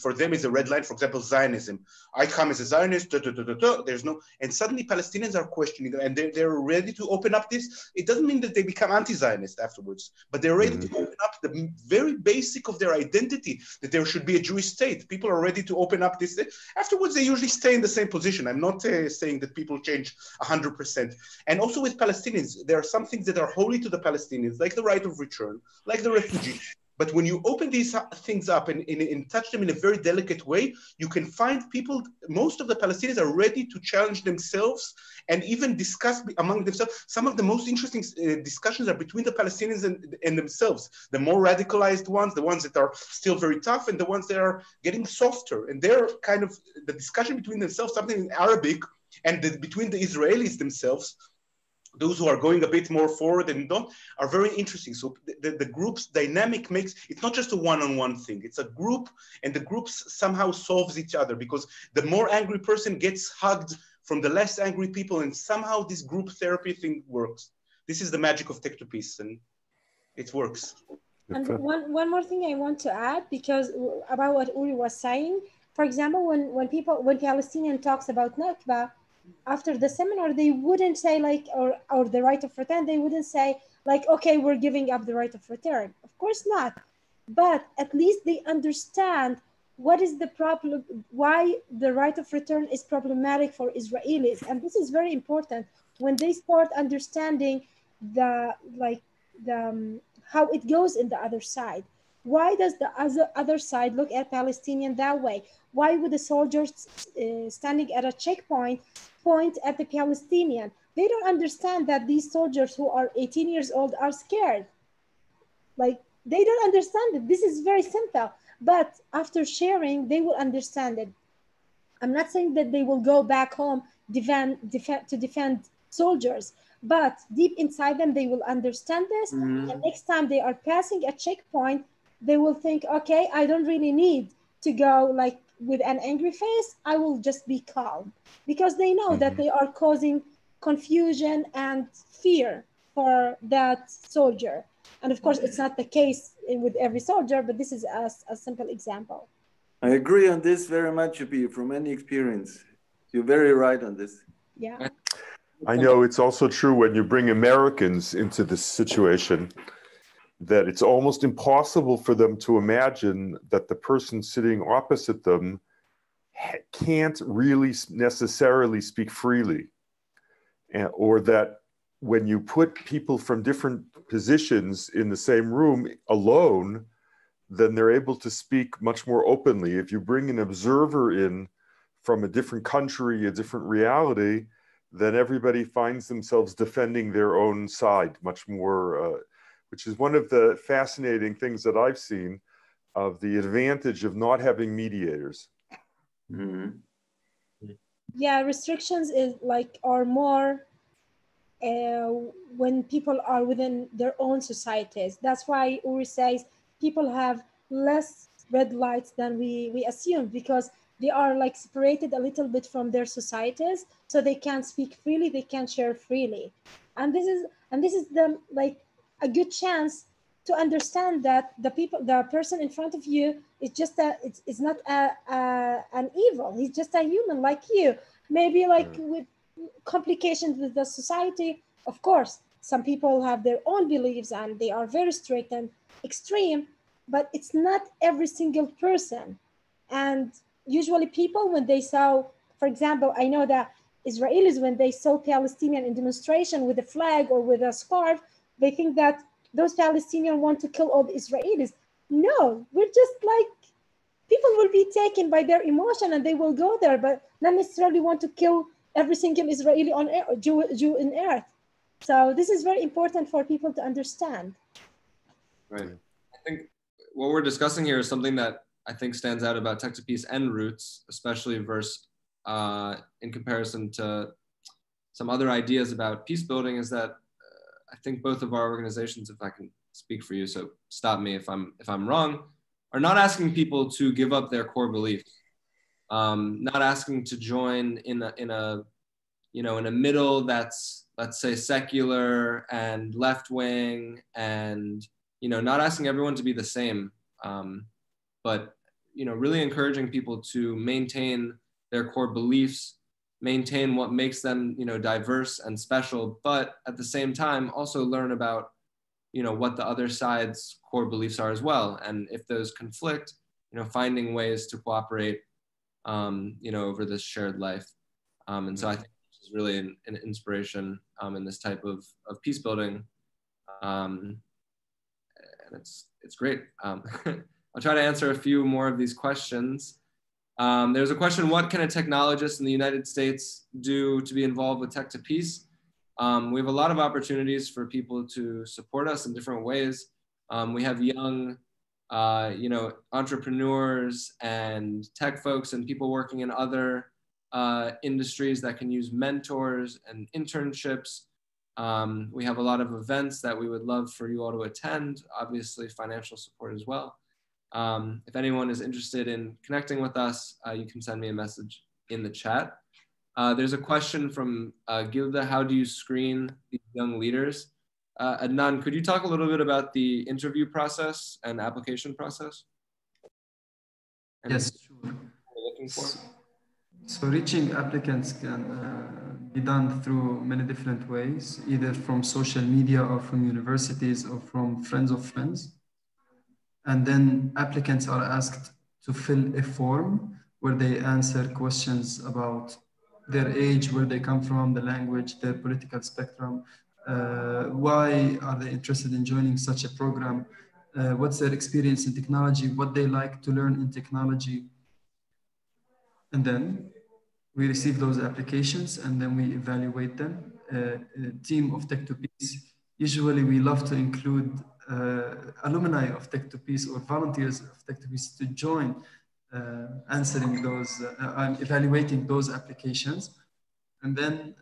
for them is a red line. For example, Zionism. I come as a Zionist, there's no, and suddenly Palestinians are questioning, and they're ready to open up this. It doesn't mean that they become anti-Zionist afterwards, but they're ready to open up the very basic of their identity, that there should be a Jewish state. People are ready to open up this. Afterwards, they usually stay in the same position. I'm not saying that people change 100%. And also with Palestinians, there are some things that are holy to the Palestinians, like the right of return, like the refugee. But when you open these things up and touch them in a very delicate way, you can find people, most of the Palestinians are ready to challenge themselves and even discuss among themselves. Some of the most interesting discussions are between the Palestinians and themselves. The more radicalized ones, the ones that are still very tough, and the ones that are getting softer. And they're kind of, the discussion between themselves, something in Arabic, and between the Israelis themselves, those who are going a bit more forward and don't, are very interesting. So the group's dynamic makes, it's not just a one-on-one thing, it's a group, and the groups somehow solves each other, because the more angry person gets hugged from the less angry people, and somehow this group therapy thing works. This is the magic of Tech2Peace, and it works. And one more thing I want to add, because about what Uri was saying, for example, when Palestinian talks about Nakba, after the seminar, they wouldn't say like, or the right of return, they wouldn't say like, okay, we're giving up the right of return. Of course not. But at least they understand what is the problem, why the right of return is problematic for Israelis. And this is very important when they start understanding how it goes in the other side. Why does the other side look at Palestinian that way? Why would the soldiers standing at a checkpoint point at the Palestinian? They don't understand that these soldiers who are 18 years old are scared. Like, they don't understand it. This is very simple. But after sharing, they will understand it. I'm not saying that they will go back home to defend soldiers, but deep inside them, they will understand this. And next time they are passing a checkpoint, they will think, okay, I don't really need to go like with an angry face. I will just be calm, because they know that they are causing confusion and fear for that soldier. And of course, it's not the case with every soldier, but this is a simple example. I agree on this very much, Abeer, from any experience. You're very right on this. Yeah. I know it's also true when you bring Americans into this situation, that it's almost impossible for them to imagine that the person sitting opposite them can't really necessarily speak freely. Or that when you put people from different positions in the same room alone, then they're able to speak much more openly. If you bring an observer in from a different country, a different reality, then everybody finds themselves defending their own side much more, which is one of the fascinating things that I've seen of the advantage of not having mediators. Yeah, restrictions are more when people are within their own societies. That's why Uri says people have less red lights than we assume, because they are like separated a little bit from their societies, so they can speak freely, they can share freely. And this is the like a good chance to understand that the person in front of you is just it's not an evil. He's just a human like you. Maybe like with complications with the society. Of course, some people have their own beliefs and they are very strict and extreme, but it's not every single person. And usually people, when they saw, for example, I know that Israelis, when they saw Palestinian in demonstration with a flag or with a scarf, they think that those Palestinians want to kill all the Israelis. No, we're just like, people will be taken by their emotion and they will go there, but not necessarily want to kill every single Israeli on earth, Jew in earth. So this is very important for people to understand. Right. I think what we're discussing here is something that I think stands out about Tech2Peace and Roots, especially in comparison to some other ideas about peace building, is that I think both of our organizations, if I can speak for you, so stop me if I'm wrong, are not asking people to give up their core beliefs, not asking to join in a middle that's, let's say, secular and left wing, and not asking everyone to be the same, but really encouraging people to maintain their core beliefs, maintain what makes them diverse and special, but at the same time also learn about what the other side's core beliefs are as well, and if those conflict, finding ways to cooperate over this shared life. And so I think this is really an inspiration in this type of peace building, and it's great. I'll try to answer a few more of these questions. There's a question: what can a technologist in the United States do to be involved with Tech2Peace? We have a lot of opportunities for people to support us in different ways. We have young, entrepreneurs and tech folks and people working in other industries that can use mentors and internships. We have a lot of events that we would love for you all to attend, obviously financial support as well. If anyone is interested in connecting with us, you can send me a message in the chat. There's a question from Gilda: how do you screen these young leaders? Adnan, could you talk a little bit about the interview process and application process? And yes, sure. looking for? So reaching applicants can be done through many different ways, either from social media or from universities or from friends of friends. And then applicants are asked to fill a form where they answer questions about their age, where they come from, the language, their political spectrum, why are they interested in joining such a program, what's their experience in technology, what they like to learn in technology. And then we receive those applications and then we evaluate them. A team of Tech2Peace, usually we love to include alumni of Tech2Peace or volunteers of Tech2Peace to join answering those, evaluating those applications. And then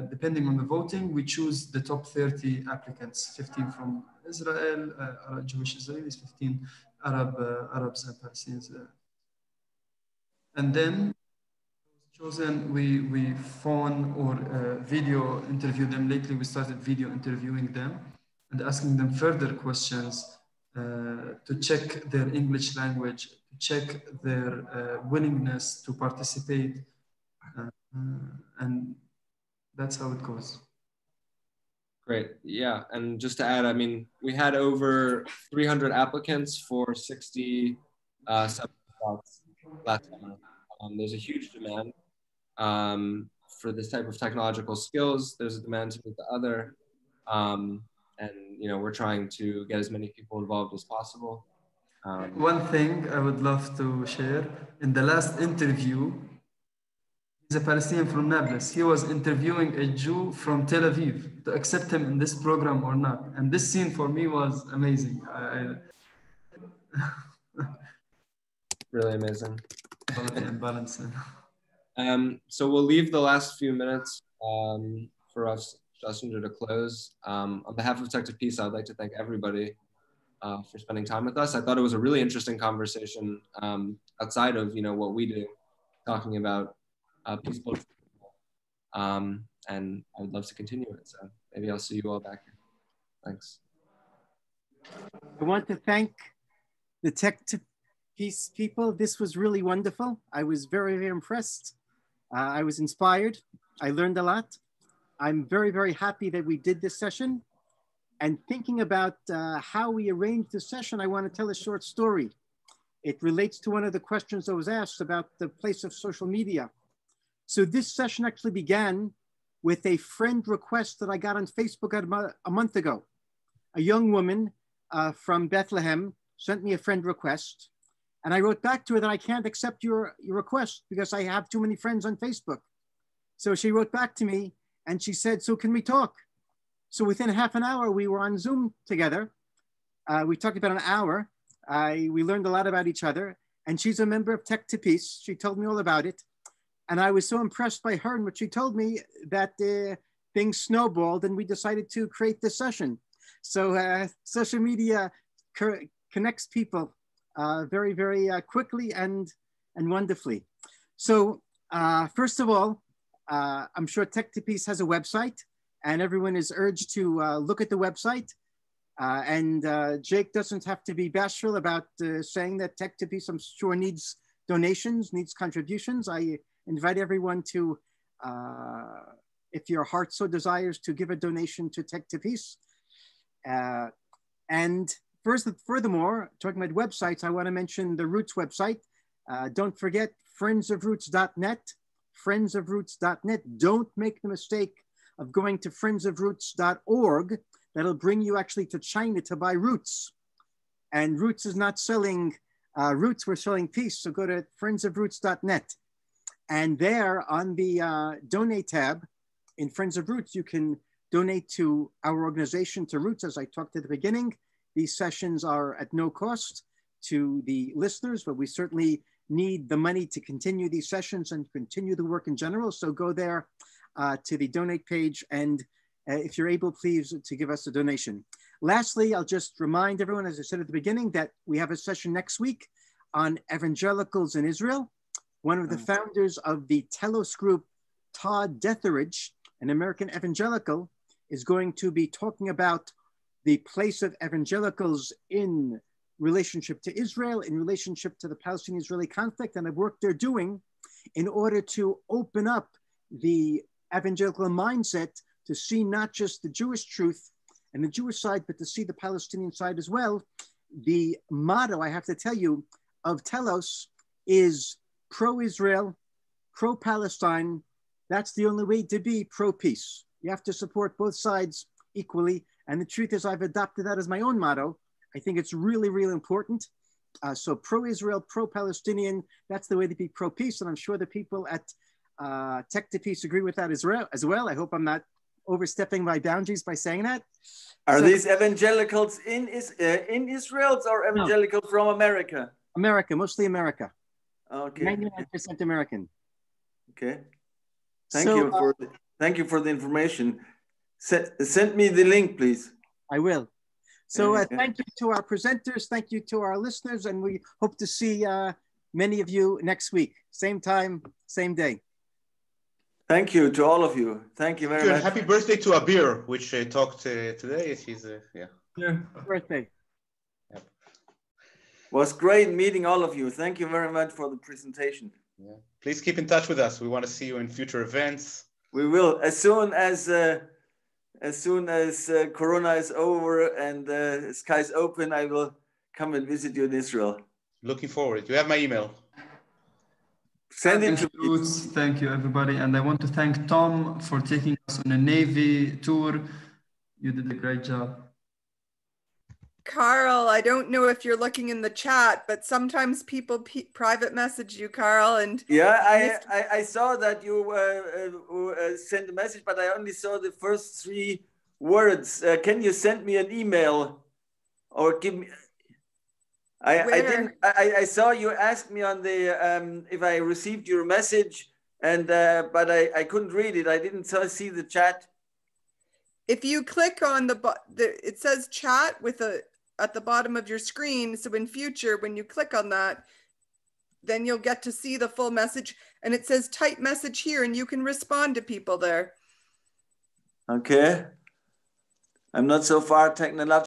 depending on the voting, we choose the top 30 applicants, 15 from Israel, Jewish Israelis, 15 Arabs and Palestinians. And then chosen, we phone or video interview them. Lately, we started video interviewing them and asking them further questions to check their English language, to check their willingness to participate. And that's how it goes. Great. Yeah. And just to add, I mean, we had over 300 applicants for 67 spots last summer. There's a huge demand for this type of technological skills. There's a demand to meet the other. And, you know, we're trying to get as many people involved as possible. One thing I would love to share, in the last interview, he's a Palestinian from Nablus. He was interviewing a Jew from Tel Aviv to accept him in this program or not. And this scene for me was amazing. Really amazing. Quality and balance. So we'll leave the last few minutes for us, Justin, to close. On behalf of Tech2Peace, I'd like to thank everybody for spending time with us. I thought it was a really interesting conversation outside of, you know, what we do, talking about peaceful. And I would love to continue it. So maybe I'll see you all back here. Thanks. I want to thank the Tech2Peace people. This was really wonderful. I was very, very impressed. I was inspired. I learned a lot. I'm very, very happy that we did this session. And thinking about how we arranged the session, I want to tell a short story. It relates to one of the questions that was asked about the place of social media. So this session actually began with a friend request that I got on Facebook a month ago. A young woman from Bethlehem sent me a friend request. And I wrote back to her that I can't accept your request because I have too many friends on Facebook. So she wrote back to me and she said, so can we talk? So within half an hour, we were on Zoom together. We talked about an hour. We learned a lot about each other. And she's a member of Tech2Peace. She told me all about it. And I was so impressed by her and what she told me that things snowballed and we decided to create this session. So social media connects people very, very quickly and wonderfully. So first of all, I'm sure Tech2Peace has a website and everyone is urged to look at the website. And Jake doesn't have to be bashful about saying that Tech2Peace, I'm sure, needs donations, needs contributions. I invite everyone to, if your heart so desires, to give a donation to Tech2Peace. And furthermore, talking about websites, I want to mention the Roots website. Don't forget friendsofroots.net, friendsofroots.net. Don't make the mistake of going to friendsofroots.org. That'll bring you actually to China to buy Roots. And Roots is not selling Roots, we're selling peace. So go to friendsofroots.net. And there on the donate tab in Friends of Roots, you can donate to our organization, to Roots, as I talked at the beginning. These sessions are at no cost to the listeners, but we certainly need the money to continue these sessions and continue the work in general. So go there to the donate page. And if you're able, please, to give us a donation. Lastly, I'll just remind everyone, as I said at the beginning, that we have a session next week on evangelicals in Israel. One of the founders of the Telos group, Todd Detheridge, an American evangelical, is going to be talking about the place of evangelicals in relationship to Israel, in relationship to the Palestinian-Israeli conflict, and the work they're doing in order to open up the evangelical mindset to see not just the Jewish truth and the Jewish side, but to see the Palestinian side as well. The motto, I have to tell you, of Telos is pro-Israel, pro-Palestine. That's the only way to be pro-peace. You have to support both sides equally. And the truth is, I've adopted that as my own motto. I think it's really, really important. So pro-Israel, pro-Palestinian, that's the way to be pro-peace. And I'm sure the people at Tech2Peace agree with that as well. I hope I'm not overstepping my boundaries by saying that. Are these evangelicals in Israel or evangelicals from America? America, mostly America. Okay. 99% American. Okay. Thank you for the information. Send me the link, please. I will. So thank you to our presenters. Thank you to our listeners. And we hope to see many of you next week. Same time, same day. Thank you to all of you. Thank you very much. Happy birthday to Abeer, which talked today. She's, yeah. Birthday. Yep. Was great meeting all of you. Thank you very much for the presentation. Yeah. Please keep in touch with us. We want to see you in future events. We will, as soon as Corona is over and the skies open, I will come and visit you in Israel. Looking forward. You have my email. Send it to me. Thank you, everybody. And I want to thank Tom for taking us on a Navy tour. You did a great job. Carl, I don't know if you're looking in the chat, but sometimes people private message you, Carl. And yeah, I saw that you sent a message, but I only saw the first 3 words. Can you send me an email or give me? I saw you asked me on the if I received your message, and but I couldn't read it. I didn't see the chat. If you click on it says chat with at the bottom of your screen. So in future, when you click on that, then you'll get to see the full message, and it says type message here, and you can respond to people there. Okay. I'm not so far technological.